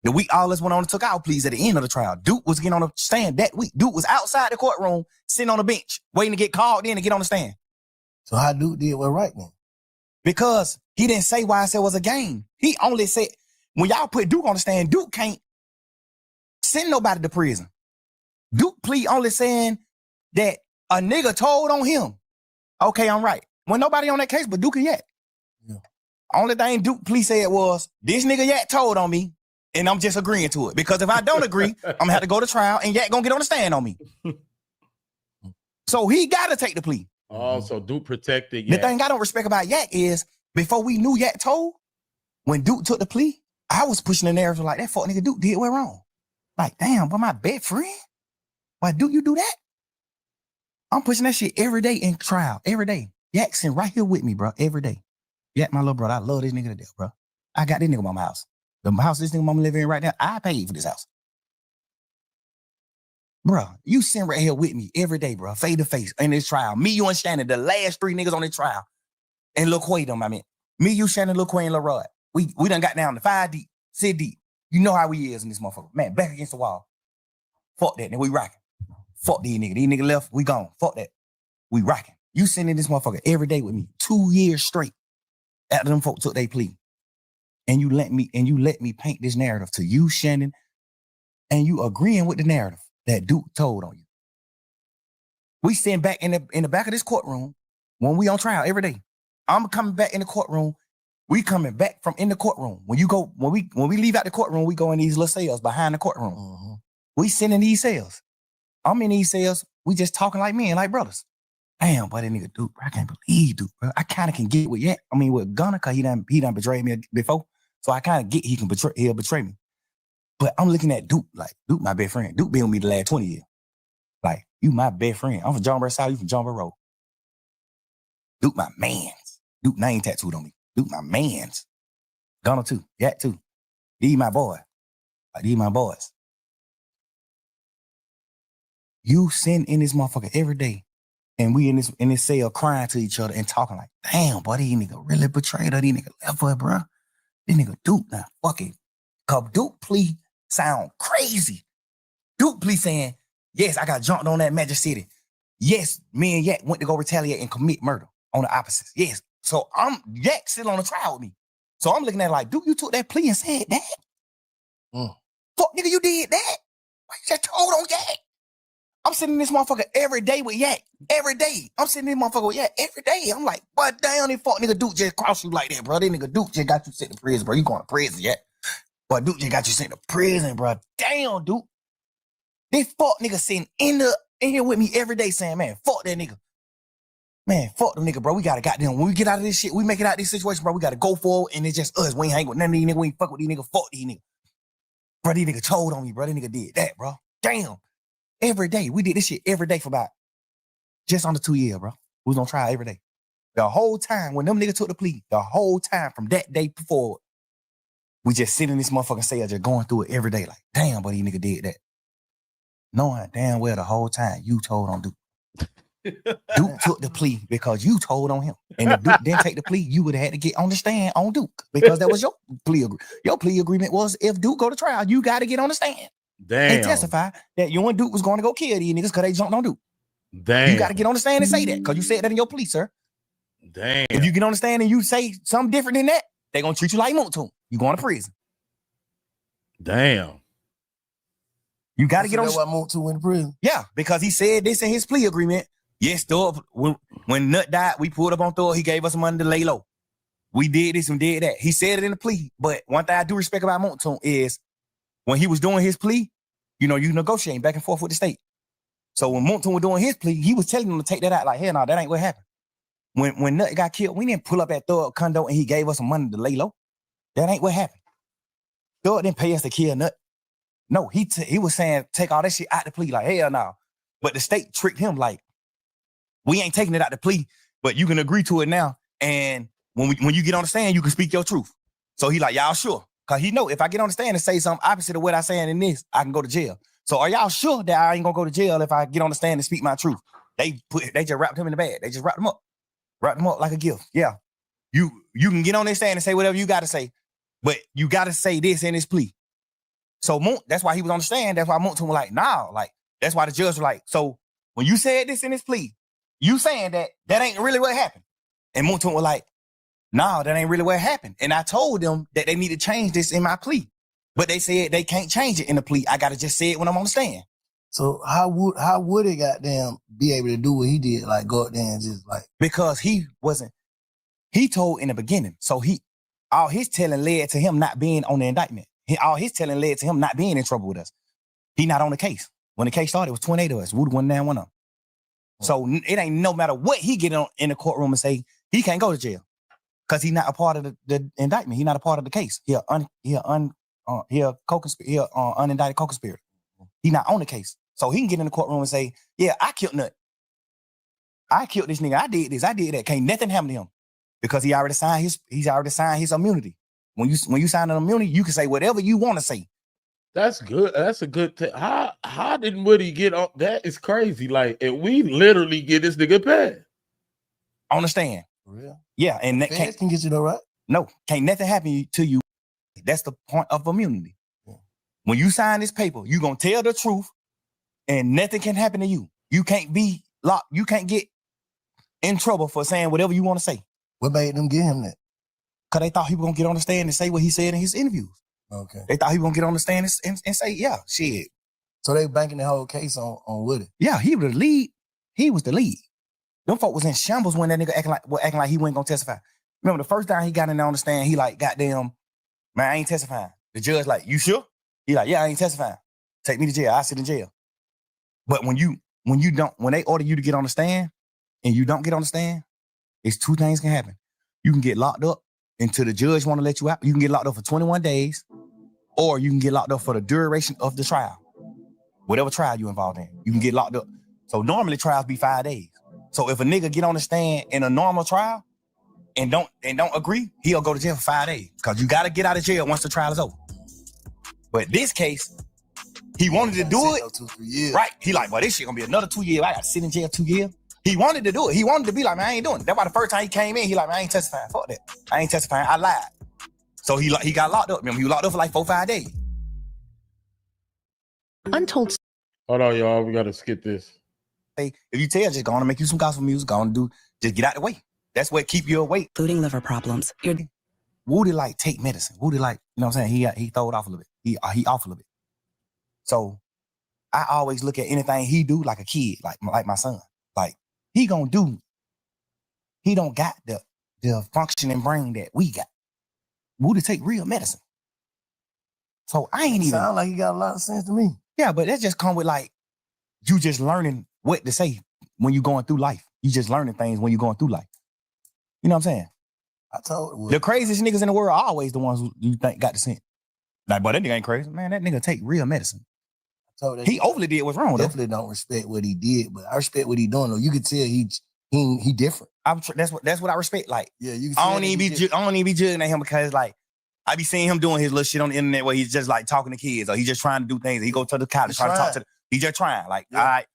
The week all us went on and took our pleas at the end of the trial. Duke was getting on the stand that week. Duke was outside the courtroom, sitting on the bench, waiting to get called in to get on the stand. So how Duke did what right then? Because he didn't say why I said it was a game. He only said, when y'all put Duke on the stand, Duke can't send nobody to prison. Duke plea only saying that a nigga told on him. Okay, I'm right. When nobody on that case but Duke and Yak. Yeah. Only thing Duke plea said was, this nigga Yak told on me, and I'm just agreeing to it. Because if I don't agree, I'm gonna have to go to trial and Yak gonna get on the stand on me. So he gotta take the plea. Oh, so Duke protected The Yak. thing I don't respect about Yak is, before we knew Yak told, when Duke took the plea, I was pushing the narrative like, that fuck nigga Duke did what wrong. Like, damn, but my best friend? Why Duke you do that? I'm pushing that shit every day in trial, every day. Yak sitting right here with me, bro, every day. Yak, my little brother, I love this nigga to death, bro. I got this nigga mama house. The house this nigga mama living in right now, I paid for this house. Bro, you sitting right here with me every day, bro, face to face in this trial. Me, you, and Shannon, the last 3 niggas on this trial. And Lil Quay them, I mean. Me, you, Shannon, Lil Quay, and Lil Rod. We done got down to 5 deep, 6 deep. You know how we is in this motherfucker. Man, back against the wall. Fuck that, nigga, we rocking. Fuck these niggas. These niggas left, we gone. Fuck that. We rocking. You sitting in this motherfucker every day with me, 2 years straight after them folks took their plea. And you let me paint this narrative to you, Shannon, and you agreeing with the narrative that Duke told on you. We sitting back in the back of this courtroom when we on trial every day. I'm coming back in the courtroom. We coming back from in the courtroom. When we leave out the courtroom, we go in these little cells behind the courtroom. Mm-hmm. We sitting in these cells. I'm in these cells. We just talking like men, like brothers. Damn, boy, that nigga Duke, bro, I can't believe Duke, bro. I kind of can get with with Gunner, cause he done betrayed me before. So I kind of get he'll betray me. But I'm looking at Duke, like, Duke my best friend. Duke been with me the last 20 years. Like, you my best friend. I'm from John Burr South, you from John Burr Road. Duke my mans. Duke name tattooed on me. Duke my mans. Gunner too, Yak too. These my boy. Like, these my boys. You sitting in this motherfucker every day, and we in this cell crying to each other and talking like, damn, boy, these nigga really betrayed her. These nigga left her, bro. This nigga Duke now, fuck it. Cause Duke plea sound crazy. Duke plea saying, yes, I got jumped on that Magic City. Yes, me and Yak went to go retaliate and commit murder on the opposites. Yes. So Yak sitting on the trial with me. So I'm looking at it like, Duke, you took that plea and said that? Fuck, nigga, you did that? Why you just told on Yak? I'm sitting in this motherfucker every day with Yak. Every day. I'm sitting in this motherfucker with Yak every day. I'm like, but damn, this fuck nigga Duke just crossed you like that, bro. This nigga Duke just got you sent to prison, bro. You going to prison yet? But Duke just got you sent to prison, bro. Damn, Duke. This fuck nigga sitting in here with me every day saying, man, fuck that nigga. Man, fuck them nigga, bro. We gotta goddamn, when we get out of this shit, we make it out of this situation, bro. We gotta go forward, and it's just us. We ain't hang with none of these niggas. We ain't fuck with these niggas. Fuck these niggas. Bro, these niggas told on me, bro. These nigga did that, bro. Damn. Every day. We did this shit every day for about just under 2 years, bro. We was on trial every day. The whole time, when them niggas took the plea, the whole time from that day forward, we just sit in this motherfucking cell just going through it every day. Like, damn, but these nigga did that. Knowing damn well the whole time you told on Duke. Duke took the plea because you told on him. And if Duke didn't take the plea, you would have had to get on the stand on Duke because that was your plea agreement. Your plea agreement was if Duke go to trial, you got to get on the stand. Damn. And testify that you and Duke was going to go kill these niggas because they jumped on Duke. Damn. You got to get on the stand and say that because you said that in your plea, sir. Damn. If you get on the stand and you say something different than that, they're going to treat you like Moontoon. You going to prison. Damn. You got to get on the stand. That's why Moontoon in prison. Yeah, because he said this in his plea agreement. Yes, Thor, when Nut died, we pulled up on Thor. He gave us money to lay low. we did this and did that. He said it in the plea. But one thing I do respect about Montun is when he was doing his plea, you negotiating back and forth with the state. So when Montun was doing his plea, he was telling them to take that out. Like, hell no, that ain't what happened. When Nut got killed, we didn't pull up at Thug condo and he gave us some money to lay low. That ain't what happened. Thug didn't pay us to kill Nut. No, he was saying take all that shit out the plea. Like, hell no. But the state tricked him like, we ain't taking it out the plea, but you can agree to it now. And when you get on the stand, you can speak your truth. So he like, y'all sure? Because he know if I get on the stand and say something opposite of what I saying in this, I can go to jail. So are y'all sure that I ain't gonna go to jail if I get on the stand and speak my truth? They just wrapped him in the bag. They just wrapped him up like a gift. Yeah. You can get on this stand and say whatever you got to say, but you got to say this in this plea. So that's why he was on the stand. That's why Montun was like, nah, like, that's why the judge was like, so when you said this in this plea, you saying that ain't really what happened. And Montun was like, nah, that ain't really what happened. And I told them that they need to change this in my plea. But they said they can't change it in the plea. I got to just say it when I'm on the stand. So how would it goddamn be able to do what he did? Like go up there and just like. Because he told in the beginning. So all his telling led to him not being on the indictment. All his telling led to him not being in trouble with us. He not on the case. When the case started, it was 28 of us. Woody went down, one of them. So it ain't no matter what he get on in the courtroom and say, he can't go to jail. Because he's not a part of the indictment. He's not a part of the case. He a unindicted co-conspirator. He's not on the case. So he can get in the courtroom and say, yeah, I killed Nut. I killed this nigga. I did this. I did that. Can't nothing happen to him. Because he already signed his immunity. When you sign an immunity, you can say whatever you want to say. That's good. That's a good thing. How didn't Woody get on? That is crazy. Like, if we literally get this nigga paid. Understand? For real? Yeah, and that can get you though, right? No, can't nothing happen to you. That's the point of immunity. Yeah. When you sign this paper, you gonna tell the truth, and nothing can happen to you. You can't be locked. You can't get in trouble for saying whatever you want to say. What made them give him that? Because they thought he was gonna get on the stand and say what he said in his interviews. Okay. They thought he was gonna get on the stand and say, yeah, shit. So they banking the whole case on Woody. Yeah, he was the lead. He was the lead. Them folk was in shambles when that nigga acting like he wasn't gonna testify. Remember the first time he got in there on the stand, he like, goddamn, man, I ain't testifying. The judge like, you sure? He like, yeah, I ain't testifying. Take me to jail. I sit in jail. But when they order you to get on the stand and you don't get on the stand, it's two things can happen. You can get locked up until the judge want to let you out. You can get locked up for 21 days, or you can get locked up for the duration of the trial. Whatever trial you involved in, you can get locked up. So normally trials be 5 days. So if a nigga get on the stand in a normal trial and don't agree, he'll go to jail for 5 days. Because you got to get out of jail once the trial is over. But this case, he wanted to do it. 2-3 years. Right. He like, well, this shit gonna be another 2 years. I got to sit in jail 2 years. He wanted to do it. He wanted to be like, man, I ain't doing it. That's why the first time he came in, he like, man, I ain't testifying. Fuck that. I ain't testifying. I lied. So he got locked up. Remember, he was locked up for like 4-5 days. Untold. Hold on, y'all. We gotta skip this. Hey, if you tell, just gonna make you some gospel music, just get out the way. That's what keep you awake. Including liver problems. Woody like take medicine. Woody like, you know what I'm saying? He throw it off a little bit. He off a little bit. So I always look at anything he do like a kid, like my son. Like he don't got the functioning brain that we got. Woody take real medicine. So I ain't even sound like he got a lot of sense to me. Yeah, but that just come with like you just learning what to say when you're going through life. You just learning things when you're going through life. You know what I'm saying? I told Woody. The craziest niggas in the world are always the ones who you think got the sense. Like, but that nigga ain't crazy. Man, that nigga take real medicine. He overly did what's wrong. Definitely don't respect what he did, but I respect what he doing though. You could tell he different. That's what I respect. Like, yeah, you. I don't even be judging at him because like I be seeing him doing his little shit on the internet where he's just like talking to kids or he's just trying to do things. He go to the college trying to talk to them. He's just trying. Like, all right,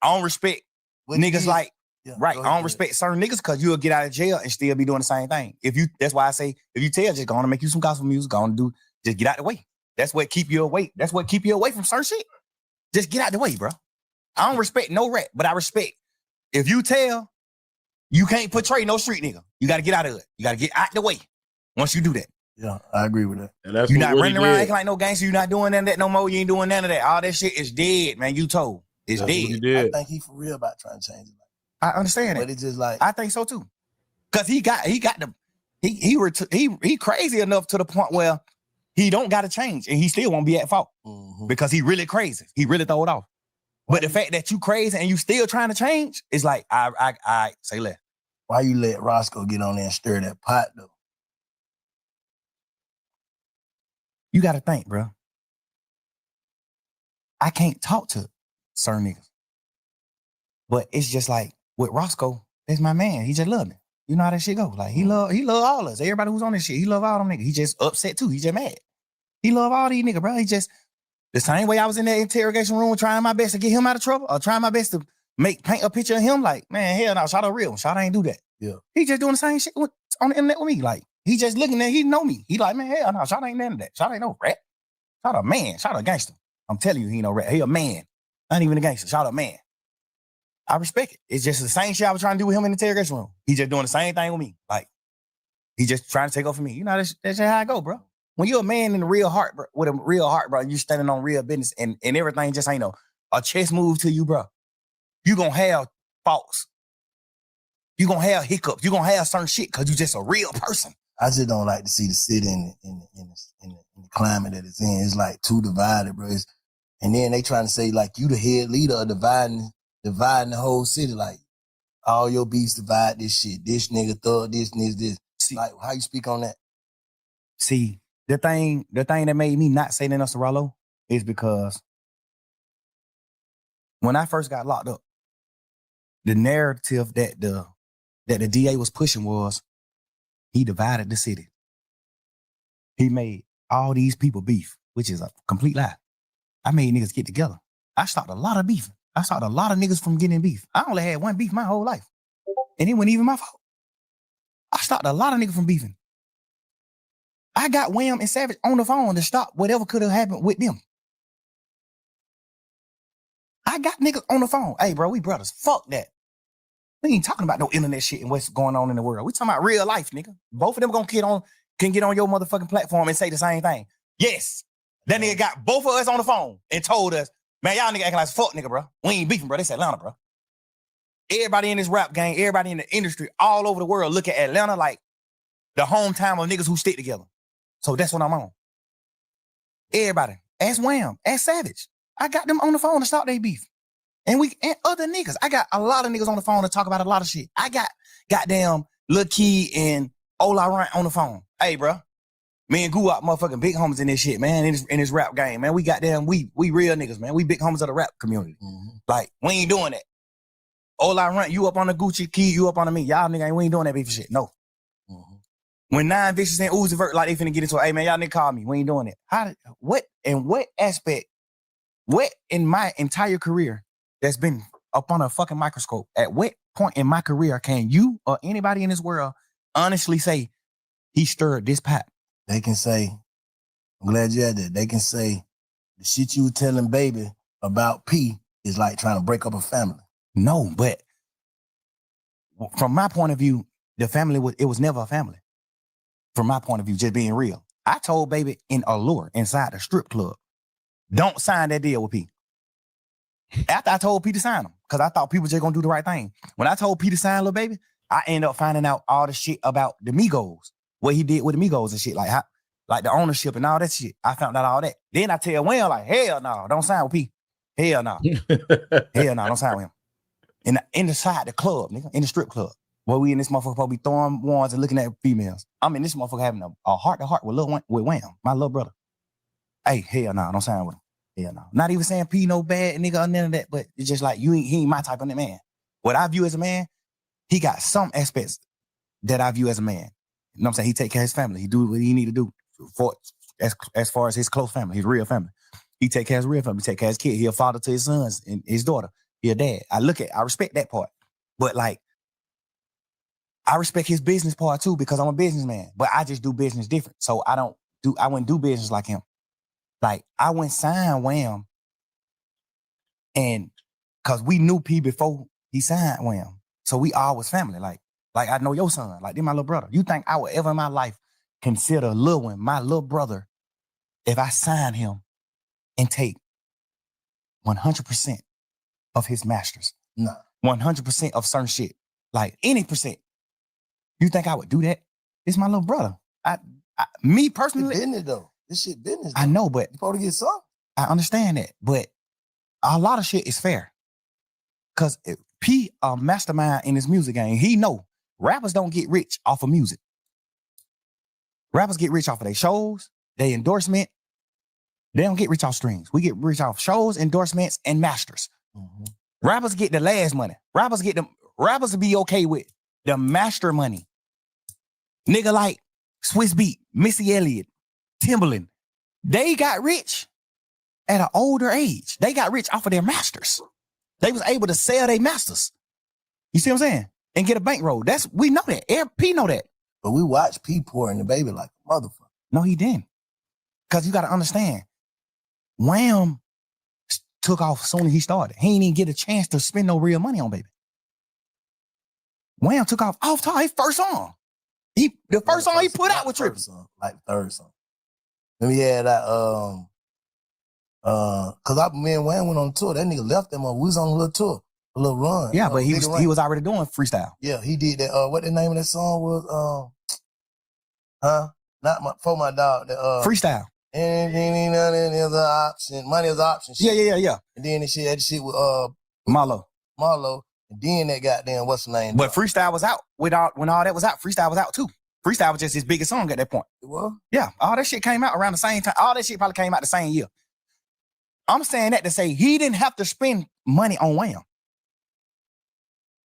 I don't respect what niggas like. Yeah, right, I don't respect certain niggas because you'll get out of jail and still be doing the same thing. That's why I say if you tell, just go on and make you some gospel music, just get out the way. That's what keep you awake. That's what keep you away from certain shit. Just get out the way, bro. I don't respect no rap, but I respect if you tell, you can't portray no street nigga. You got to get out of it. You got to get out the way once you do that. Yeah, I agree with that. You're not running around acting like no gangster. You're not doing none of that no more. You ain't doing none of that. All that shit is dead, man. You told. It's dead. I think he for real about trying to change it. I understand it. But it's just like I think so too. Cause he got He crazy enough to the point where he don't got to change, and he still won't be at fault because he really crazy. He really throw it off. But the fact that you crazy and you still trying to change is like, I say less. Why you let Roscoe get on there and stir that pot though? You got to think, bro. I can't talk to certain niggas, but it's just like with Roscoe, that's my man. He just love me. You know how that shit go. Like he love all us. Everybody who's on this shit, he love all them niggas. He just upset too. He just mad. He love all these niggas, bro. He just the same way I was in that interrogation room trying my best to get him out of trouble, or trying my best to paint a picture of him. Like, man, hell no, Shot a real one. Shot ain't do that. Yeah, he just doing the same shit on the internet with me. Like he just looking at, he know me. He like, man, hell no, Shot ain't none of that. Shot ain't no rat. Shot a man. Shot a gangster. I'm telling you, he ain't no rat. He a man. Not even a gangster. Shot a man. I respect it. It's just the same shit I was trying to do with him in the interrogation room. He just doing the same thing with me. Like, he just trying to take over me. You know, that's just how I go, bro. When you're a man in the real heart, bro, with a real heart, bro, you standing on real business and everything just ain't a chess move to you, bro. You gonna have faults. You gonna have hiccups. You gonna have certain shit because you just a real person. I just don't like to see the city in the climate that it's in. It's like too divided, bro. And then they trying to say like you the head leader of dividing the whole city. Like all your beefs divide this shit. This nigga thug this and this. See, like how you speak on that? See, the thing that made me not say that to Rollo is because when I first got locked up, the narrative that the DA was pushing was he divided the city. He made all these people beef, which is a complete lie. I made niggas get together. I stopped a lot of beef. I stopped a lot of niggas from getting beef. I only had one beef my whole life. And it wasn't even my fault. I stopped a lot of niggas from beefing. I got Wham and Savage on the phone to stop whatever could have happened with them. I got niggas on the phone. Hey, bro, we brothers. Fuck that. We ain't talking about no internet shit and what's going on in the world. We talking about real life, nigga. Both of them can get on your motherfucking platform and say the same thing. Yes. That nigga got both of us on the phone and told us, man, y'all nigga acting like fuck nigga, bro. We ain't beefing, bro. This Atlanta, bro. Everybody in this rap game, everybody in the industry all over the world look at Atlanta like the hometown of niggas who stick together. So that's what I'm on. Everybody. Ask Wham. Ask Savage. I got them on the phone to stop their beef. And other niggas. I got a lot of niggas on the phone to talk about a lot of shit. I got goddamn Lil Key and Ola Rant on the phone. Hey, bro. Me and Goo out motherfucking big homies in this shit, man, in this rap game, man. We goddamn, we real niggas, man. We big homies of the rap community. Mm-hmm. Like, we ain't doing that. Ola Rant, you up on the Gucci, Key, you up on the me. Y'all nigga, we ain't doing that beef shit. No. Mm-hmm. When 9 Vicious and Uzi Vert, like they finna get into it, hey, man, y'all nigga call me. We ain't doing it. What aspect, what in my entire career that's been up on a fucking microscope, at what point in my career can you or anybody in this world honestly say he stirred this pot? They can say, I'm glad you had that. They can say the shit you were telling baby about P is like trying to break up a family. No, but from my point of view, the family was never a family. From my point of view, just being real. I told baby in Allure inside the strip club, don't sign that deal with P. After I told P to sign them, because I thought people just gonna do the right thing. When I told P to sign Lil Baby, I ended up finding out all the shit about the Migos. What he did with the Migos and shit, like the ownership and all that shit. I found out all that. Then I tell Wham, like, hell no, don't sign with P. Hell no. Hell no, don't sign with him. Inside the club, nigga, in the strip club, where we in this motherfucker probably throwing ones and looking at females. I'm in this motherfucker having a heart-to-heart with Wham, my little brother. Hey, hell no, don't sign with him. Hell no. Not even saying P no bad nigga or none of that, but it's just like, he ain't my type of man. What I view as a man, he got some aspects that I view as a man. You know what I'm saying? He take care of his family. He do what he need to do as far as his close family, his real family. He take care of his real family. He take care of his kid. He a father to his sons and his daughter. He a dad. I respect that part. But like, I respect his business part too because I'm a businessman. But I just do business different. So I wouldn't do business like him. Like, I went sign Wham, and because we knew P before he signed Wham. So we all was family. Like I know your son. Like, they're my little brother. You think I would ever in my life consider Lil Wayne, my little brother, if I sign him and take 100% of his masters? No. 100% of certain shit. Like, any percent. You think I would do that? It's my little brother. Me personally, It's business though. This shit business. Though. I know, but you supposed to get some. I understand that. But a lot of shit is fair. Cause P a mastermind in this music game. He know rappers don't get rich off of music. Rappers get rich off of their shows, their endorsement. They don't get rich off streams. We get rich off shows, endorsements, and masters. Mm-hmm. Rappers get the last money. Rappers will be okay with the master money. Nigga like Swiss Beat, Missy Elliott, Timbaland. They got rich at an older age. They got rich off of their masters. They was able to sell their masters. You see what I'm saying? And get a bankroll. We know that. P know that. But we watch P pouring the baby like a motherfucker. No, he didn't. Because you got to understand, Wham took off as soon as he started. He didn't even get a chance to spend no real money on baby. Wham took off top his first song. The first song he put out was tripping. Like the third song. Then we had that, cause me and Wham went on tour. That nigga left them. We was on a little tour, a little run. Yeah, but he was already doing freestyle. Yeah, he did that. What the name of that song was? For my dog. Freestyle. Anything is an option. Money is an option. Shit. Yeah. And then the shit had the shit with Marlo. And then that goddamn what's the name? But freestyle was out when all that was out. Freestyle was out too. Freestyle was just his biggest song at that point. It was? Yeah, all that shit came out around the same time. All that shit probably came out the same year. I'm saying that to say he didn't have to spend money on Wham.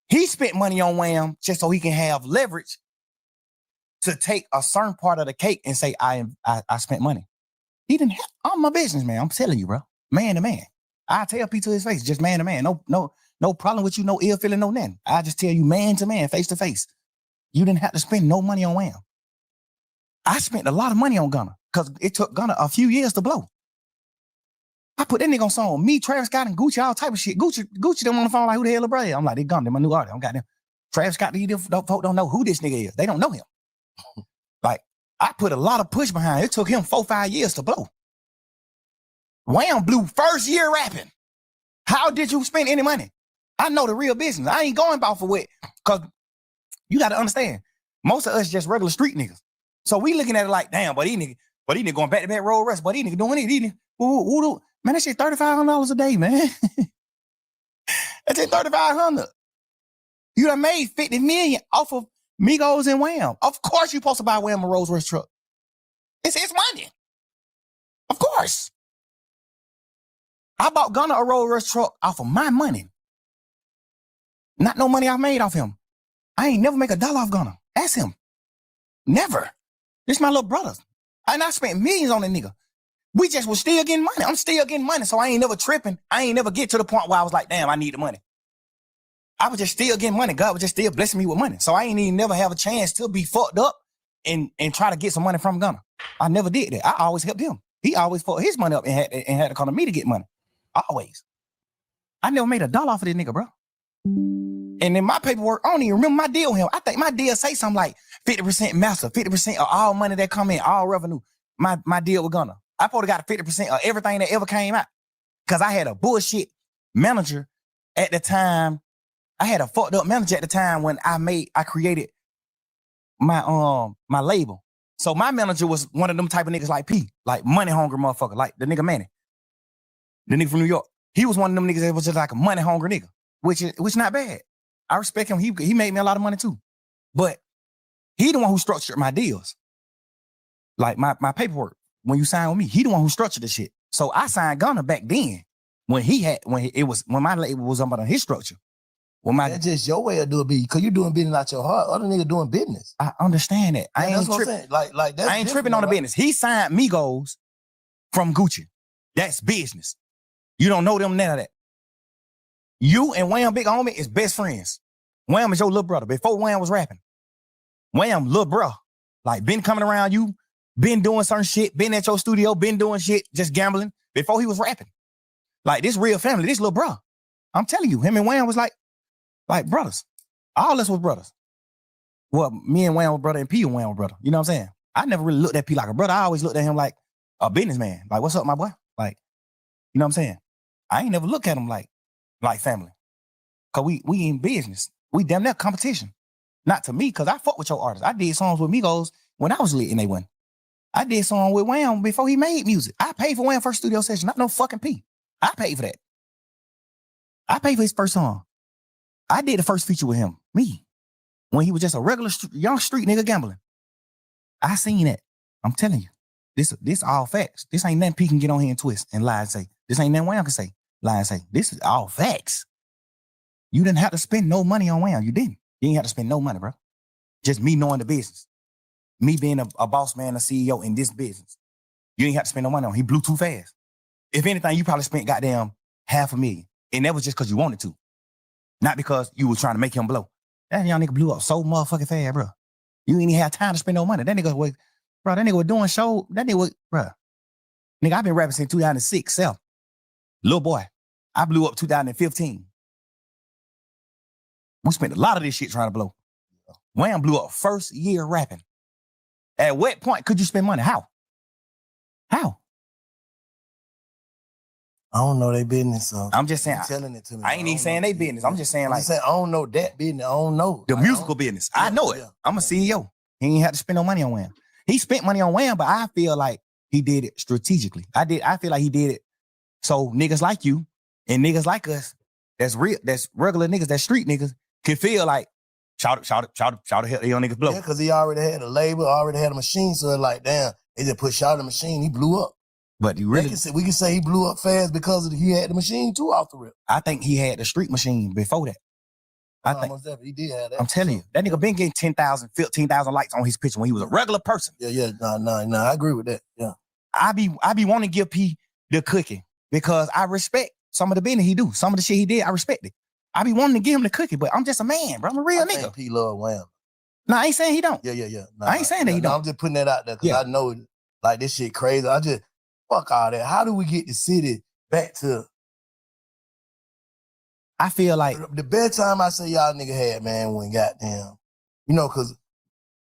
He spent money on Wham just so he can have leverage to take a certain part of the cake and say, I spent money. He didn't have, I'm my business, man. I'm telling you, bro. Man to man. I tell P to his face, just man to man. No problem with you, no ill feeling, no nothing. I just tell you man to man, face to face. You didn't have to spend no money on Wham. I spent a lot of money on Gunna because it took Gunna a few years to blow. I put that nigga on song. Me, Travis Scott, and Gucci, all type of shit. Gucci them on the phone like, who the hell is brother? I'm like, they Gunna, they my new artist. I'm got them. Travis Scott, these folk don't know who this nigga is. They don't know him. Like, I put a lot of push behind it. It took him 4-5 years to blow. Wham blew first year rapping. How did you spend any money? I know the real business. I ain't going off of it. Because you got to understand, most of us just regular street niggas. So we looking at it like, damn, but these niggas going back-to-back road rest, but these niggas doing it. These niggas, man, that shit $3,500 a day, man. That's it, $3,500. You done made $50 million off of Migos and Wham. Of course you supposed to buy Wham a Rolls Royce truck. It's his money. Of course. I bought Gunna a Rolls Royce truck off of my money. Not no money I made off him. I ain't never make $1 off Gunna. Ask him. Never. This my little brother. And I spent millions on that nigga. We just was still getting money. I'm still getting money, so I ain't never tripping. I ain't never get to the point where I was like, damn, I need the money. I was just still getting money. God was just still blessing me with money. So I ain't even never have a chance to be fucked up and try to get some money from Gunna. I never did that. I always helped him. He always fucked his money up and had to come to me to get money. Always. I never made $1 off of this nigga, bro. And in my paperwork, I don't even remember my deal with him. I think my deal say something like 50% master, 50% of all money that come in, all revenue. My deal with Gunna. I probably got 50% of everything that ever came out. Because I had a bullshit manager at the time. I had a fucked up manager at the time when I created my label. So my manager was one of them type of niggas like P, like money hungry motherfucker, like the nigga Manny. The nigga from New York. He was one of them niggas that was just like a money hungry nigga, which not bad. I respect him. He made me a lot of money too. But he the one who structured my deals. Like my paperwork. When you sign with me, he the one who structured the shit. So I signed Gunna back then when my label was under his structure. That's just your way of doing business, because you're doing business out your heart. Other niggas doing business. I understand that. I ain't tripping. Like that's I ain't tripping on the business. He signed Migos from Gucci. That's business. You don't know them, none of that. You and Wham Big Homie is best friends. Wham is your little brother. Before Wham was rapping, Wham, little bro. Like, been coming around you, been doing certain shit, been at your studio, been doing shit, just gambling before he was rapping. Like, this real family, this little bro. I'm telling you, him and Wham was like brothers. All us was brothers. Well, me and Wham were brother and P and Wham were brother. You know what I'm saying? I never really looked at P like a brother. I always looked at him like a businessman. Like, what's up, my boy? Like, you know what I'm saying? I ain't never look at him like family. Cause we in business. We damn near competition. Not to me, because I fuck with your artists. I did songs with Migos when I was lit and they won. I did song with Wham before he made music. I paid for Wham first studio session, not no fucking P. I paid for that. I paid for his first song. I did the first feature with him, me, when he was just a regular young street nigga gambling. I seen that. I'm telling you, this all facts. This ain't nothing P can get on here and twist and lie and say. This ain't nothing Wham can say, lie and say. This is all facts. You didn't have to spend no money on Wham. You didn't. You didn't have to spend no money, bro. Just me knowing the business. Me being a boss man, a CEO in this business. You ain't have to spend no money on him. He blew too fast. If anything, you probably spent goddamn $500,000. And that was just because you wanted to. Not because you was trying to make him blow. That young nigga blew up so motherfucking fast, bro. You ain't even have time to spend no money. That nigga was doing show. That nigga was, bro. Nigga, I've been rapping since 2006, self. Little boy. I blew up 2015. We spent a lot of this shit trying to blow. Wham blew up first year rapping. At what point could you spend money? How? I don't know their business, so I'm just saying. Telling it to me. I ain't even saying they business. I'm just saying like I don't know that business. I don't know the musical business. I know it. Yeah. I'm a CEO. He ain't had to spend no money on Wham. He spent money on Wham, but I feel like he did it strategically. I feel like he did it so niggas like you and niggas like us, that's real, that's regular niggas, that's street niggas, can feel like shout it, hell, young niggas blow. Yeah, because he already had a label, already had a machine, so like, damn, they just put shout the machine, he blew up. But you really, we can say he blew up fast because he had the machine too off the rip. I think he had the street machine before that. I think he did have that. I'm telling you, that nigga been getting 10,000, 15,000 likes on his picture when he was a regular person. Yeah, no, I agree with that. Yeah, I be wanting to give P the cookie because I respect some of the business he do, some of the shit he did. I respect it. I be wanting to give him the cookie, but I'm just a man, bro. I'm a real nigga. P love Wham. No, I ain't saying he don't. Yeah. No, I ain't saying that he don't. I'm just putting that out there because I know like this shit crazy. I just fuck all that. How do we get the city back to? I feel like the best time I say y'all nigga had, man, when goddamn, because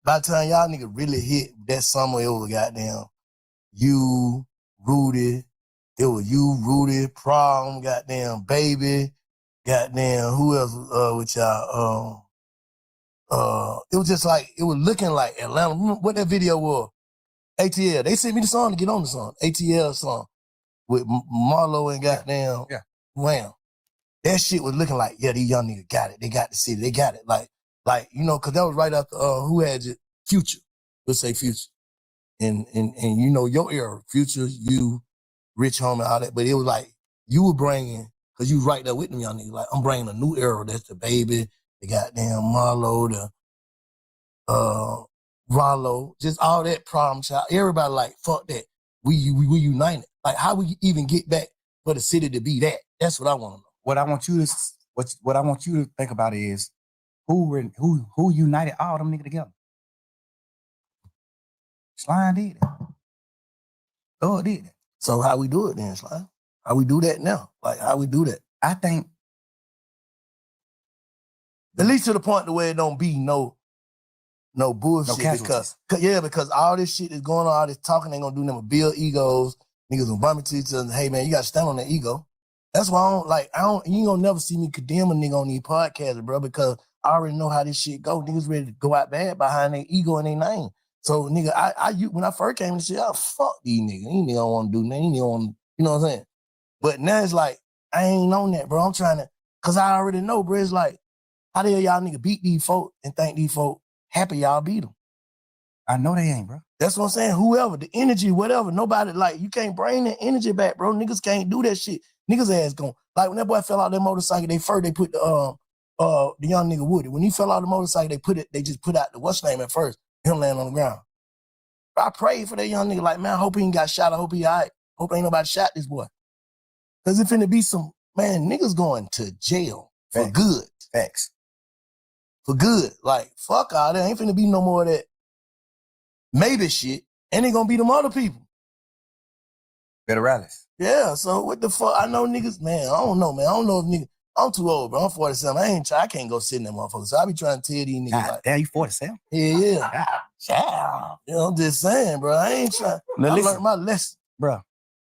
by the time y'all nigga really hit that summer, it was goddamn you, Rudy, it was you, Rudy, Prom, goddamn Baby, goddamn who else with y'all? It was just like, it was looking like Atlanta. Remember what that video was? ATL. They sent me the song to get on the song. ATL song with Marlo and goddamn Wham. That shit was looking like, yeah, these young niggas got it. They got the city. They got it. Like, because that was right after who had it? Future. Let's say Future. And your era, Future, you, Rich Homie, all that. But it was like, you were bringing, because you was right there with them young niggas. Like, I'm bringing a new era. That's the Baby, the goddamn Marlo, the Rollo, just all that Problem Child. Everybody like, fuck that. We united. Like, how we even get back for the city to be that? That's what I want to know. What I want you to think about is who united all them niggas together. Slime did it. God did it. So how we do it then, Slime? How we do that now? Like, how we do that? I think at least to the point where it don't be no bullshit. Because all this shit is going on, all this talking ain't gonna do nothing but build egos. Niggas gonna bump into each other. Hey man, you gotta stand on that ego. That's why you ain't gonna never see me condemn a nigga on these podcasts, bro, because I already know how this shit go. Niggas ready to go out bad behind their ego and their name. So nigga, when I first came to shit, I fuck these niggas. These niggas don't want to do nothing. These niggas want, you know what I'm saying? But now it's like, I ain't on that, bro. I'm trying to, cause I already know, bro. It's like, how the hell y'all nigga beat these folk and think these folk happy y'all beat them? I know they ain't, bro. That's what I'm saying. Whoever, the energy, whatever, nobody, like, you can't bring that energy back, bro. Niggas can't do that shit. Niggas ass going. Like, when that boy fell out that motorcycle, they put the young nigga Woody. When he fell out the motorcycle, they just put out the what's name at first, him laying on the ground. I prayed for that young nigga, like, man, I hope he ain't got shot. I hope he all right. Hope ain't nobody shot this boy. Because if finna be some, man, niggas going to jail for good. Facts. For good. Like, fuck all that. Ain't finna be no more of that maybe shit. And they gonna be them other people. Better rallies. Yeah, so what the fuck? I know niggas, man, I don't know, man. I don't know if niggas, I'm too old, bro. I'm 47. I can't go sit in that motherfucker. So I be trying to tell these niggas God, like, damn, you 47? Yeah. You know, I'm just saying, bro. I ain't trying. I learned my lesson. Bro,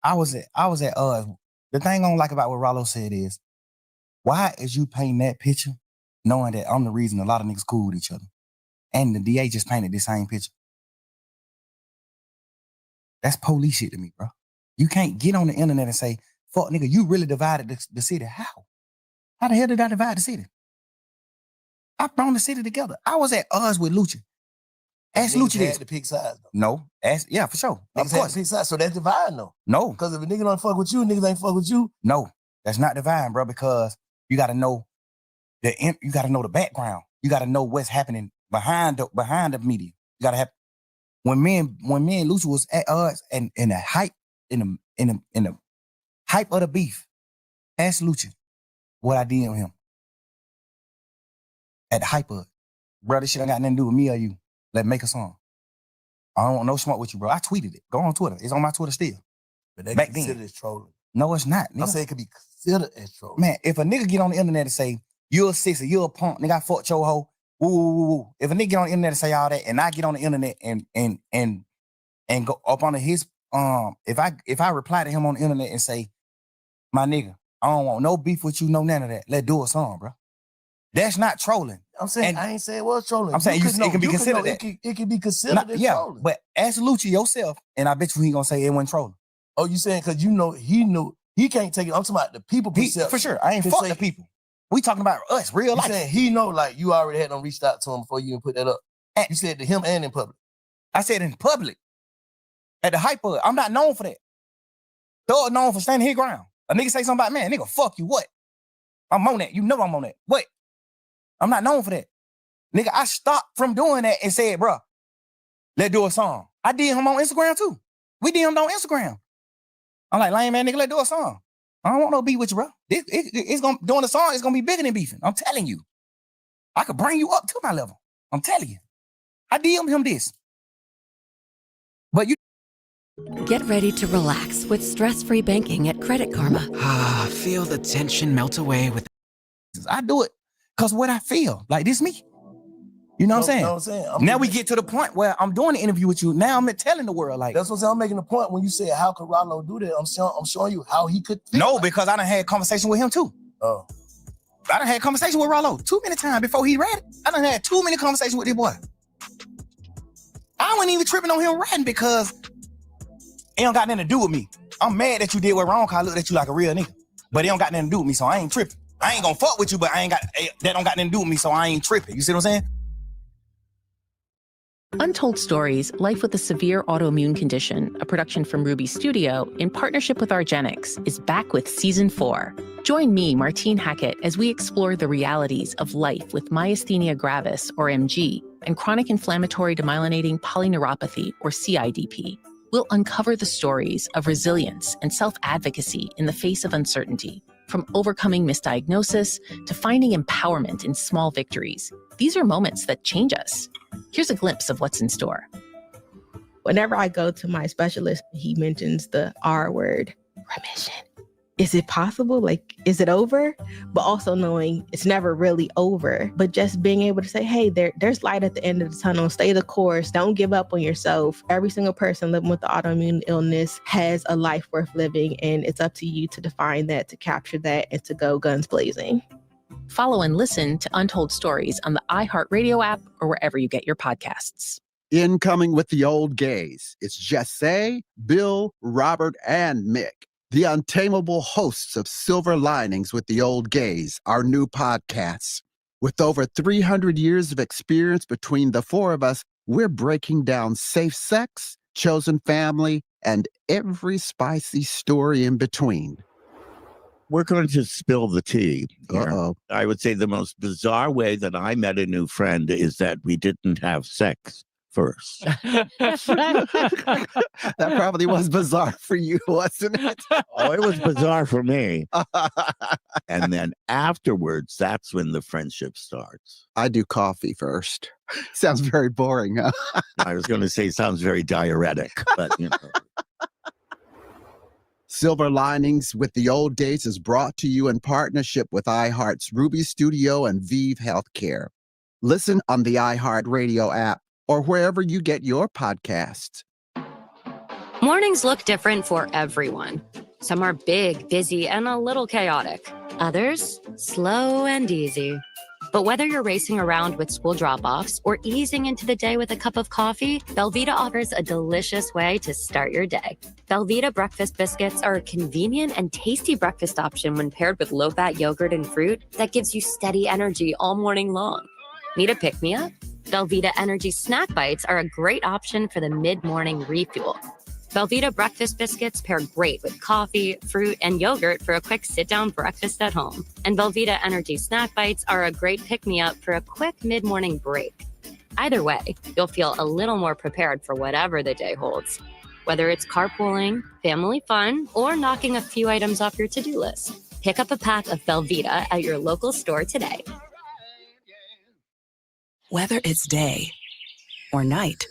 I was at the thing I don't like about what Rollo said is, why is you painting that picture knowing that I'm the reason a lot of niggas cool with each other? and the DA just painted the same picture. That's police shit to me, bro. You can't get on the internet and say, fuck, nigga, you really divided the city. How? How the hell did I divide the city? I brought the city together. I was at odds with Lucha. Ask Lucha this. The pick sides, though. No. Yeah, for sure. Niggas had the pick sides, so that's dividing, though. No. Because if a nigga don't fuck with you, niggas ain't fuck with you. No, that's not dividing, bro, because you got to know you got to know the background. You got to know what's happening behind the media. You got to have when me and Lucha was at odds and in the hype in the hype of the beef. Ask Lucha what I did with him at the hype of it. Bro, this shit ain't got nothing to do with me or you. Let's make a song. I don't want no smoke with you, bro. I tweeted it. Go on Twitter. It's on my Twitter still. But they back consider then. it as trolling. No, it's not. I'm saying it could be considered as trolling. Man, if a nigga get on the internet and say, you're a sissy, you're a punk, nigga, I fucked your hoe, woo, woo, woo, woo. If a nigga get on the internet and say all that, and I get on the internet and go up on his, if I reply to him on the internet and say, my nigga, I don't want no beef with you, no none of that. Let's do a song, bro. That's not trolling. I'm saying, I ain't saying it was trolling. I'm saying it can be considered that. It can be considered as trolling. But ask Lucci yourself, and I bet you he gonna say it wasn't trolling. Oh, you saying because you know he knew he can't take it. I'm talking about the people perception. For sure. I ain't fuck the people. We talking about us, real life. You saying he know like you already had them reached out to him before you even put that up. You said to him and in public. I said in public. At the hype of it. I'm not known for that. Thug known for standing his ground. A nigga say something about, man, nigga, fuck you, what? I'm on that. You know I'm on that. What? I'm not known for that. Nigga, I stopped from doing that and said, bro, let's do a song. I did him on Instagram too. We did him on Instagram. I'm like, lame man, nigga, let's do a song. I don't want no beef with you, bro. It's gonna doing a song, it's gonna be bigger than beefing. I'm telling you. I could bring you up to my level. I'm telling you. I did him this. But you Get ready to relax with stress-free banking at Credit Karma. Feel the tension melt away with. I do it because what I feel. Like this me. You know what I'm saying? Now we get to the point where I'm doing the interview with you. Now I'm telling the world like that's what I'm saying. I'm making the point when you said how could Rollo do that? I'm showing you how he could feel. No, because I done had conversation with him too. Oh. I done had conversation with Rollo too many times before he read it. I done had too many conversations with this boy. I wasn't even tripping on him writing because it don't got nothing to do with me. I'm mad that you did what wrong because I looked at you like a real nigga. But it don't got nothing to do with me, so I ain't tripping. I ain't gonna fuck with you, but that don't got nothing to do with me, so I ain't tripping. You see what I'm saying? Untold Stories, Life with a Severe Autoimmune Condition, a production from Ruby Studio in partnership with Argenix, is back with Season 4. Join me, Martine Hackett, as we explore the realities of life with myasthenia gravis, or MG, and chronic inflammatory demyelinating polyneuropathy, or CIDP. We'll uncover the stories of resilience and self-advocacy in the face of uncertainty, from overcoming misdiagnosis to finding empowerment in small victories. These are moments that change us. Here's a glimpse of what's in store. Whenever I go to my specialist, he mentions the R word, remission. Is it possible? Like, is it over? But also knowing it's never really over. But just being able to say, hey, there's light at the end of the tunnel. Stay the course. Don't give up on yourself. Every single person living with the autoimmune illness has a life worth living. And it's up to you to define that, to capture that, and to go guns blazing. Follow and listen to Untold Stories on the iHeartRadio app or wherever you get your podcasts. Incoming with the old gays, it's Jesse, Bill, Robert, and Mick, the untamable hosts of Silver Linings with the Old Gays, our new podcasts. With over 300 years of experience between the four of us, we're breaking down safe sex, chosen family, and every spicy story in between. We're going to spill the tea here. Uh-oh. I would say the most bizarre way that I met a new friend is that we didn't have sex first. That probably was bizarre for you, wasn't it? Oh, it was bizarre for me. And then afterwards, that's when the friendship starts. I do coffee first. Sounds very boring, huh? I was going to say sounds very diuretic, but you know. Silver Linings with the Old Gays is brought to you in partnership with iHeart's Ruby Studio and Vive Healthcare. Listen on the iHeartRadio app or wherever you get your podcasts. Mornings look different for everyone. Some are big, busy, and a little chaotic. Others, slow and easy. But whether you're racing around with school drop-offs or easing into the day with a cup of coffee, Belvita offers a delicious way to start your day. Belvita breakfast biscuits are a convenient and tasty breakfast option when paired with low-fat yogurt and fruit that gives you steady energy all morning long. Need a pick-me-up? Belvita Energy Snack Bites are a great option for the mid-morning refuel. Belvita breakfast biscuits pair great with coffee, fruit, and yogurt for a quick sit-down breakfast at home. And Belvita Energy Snack Bites are a great pick-me-up for a quick mid-morning break. Either way, you'll feel a little more prepared for whatever the day holds. Whether it's carpooling, family fun, or knocking a few items off your to-do list, pick up a pack of Belvita at your local store today. Whether it's day or night,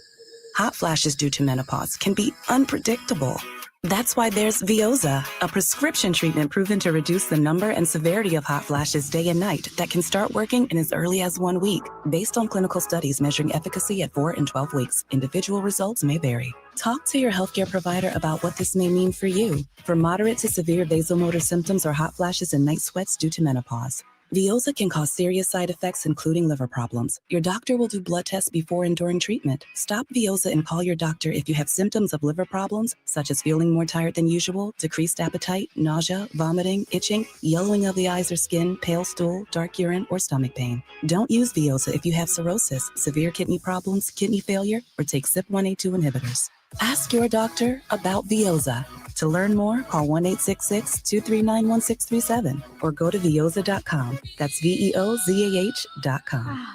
hot flashes due to menopause can be unpredictable. That's why there's Veoza, a prescription treatment proven to reduce the number and severity of hot flashes day and night that can start working in as early as 1 week. Based on clinical studies measuring efficacy at 4 and 12 weeks, individual results may vary. Talk to your healthcare provider about what this may mean for you. For moderate to severe vasomotor symptoms or hot flashes and night sweats due to menopause, Veoza can cause serious side effects, including liver problems. Your doctor will do blood tests before and during treatment. Stop Veoza and call your doctor if you have symptoms of liver problems, such as feeling more tired than usual, decreased appetite, nausea, vomiting, itching, yellowing of the eyes or skin, pale stool, dark urine, or stomach pain. Don't use Veoza if you have cirrhosis, severe kidney problems, kidney failure, or take CYP1A2 inhibitors. Ask your doctor about Veoza. To learn more, call 1-866-239-1637 or go to Veoza.com. That's VEOZAH.com.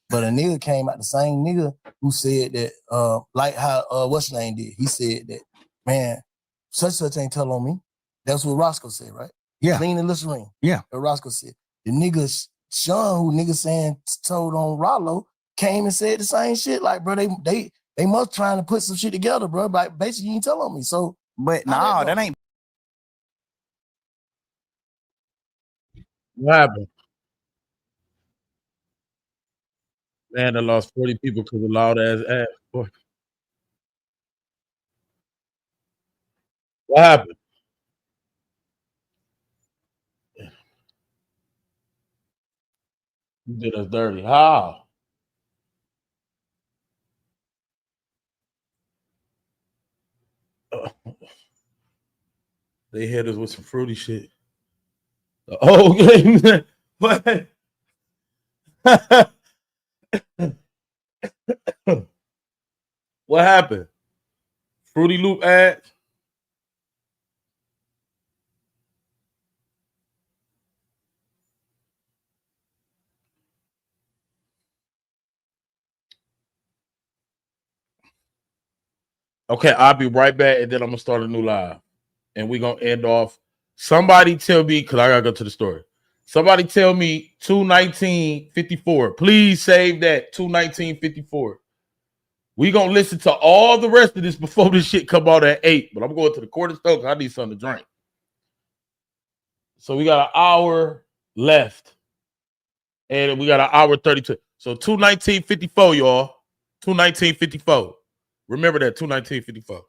But a nigga came out, the same nigga who said that, like how what's his name did. He said that, man, such ain't tell on me. That's what Roscoe said, right? Yeah. Clean and Listerine. Yeah. What Roscoe said. The nigga Sean, who nigga saying told on Rollo, came and said the same shit. Like, bro, they must trying to put some shit together, bro. But basically, you ain't tell on me. So, but nah, that ain't. What happened? Man, I lost 40 people because of loud ass. Boy. What happened? You did us dirty. How? They hit us with some fruity shit. Oh, okay. What? What happened? Fruity Loop ad? Okay, I'll be right back, and then I'm gonna start a new live, and we're gonna end off. Somebody tell me, because I gotta go to the story. Somebody tell me 2:19:54. Please save that 2:19:54. We gonna listen to all the rest of this before this shit come out at 8. But I'm going to the quarter store because I need something to drink. So we got an hour left, and we got an hour 32. So 2:19:54, y'all. 2:19:54. Remember that 2:19:54.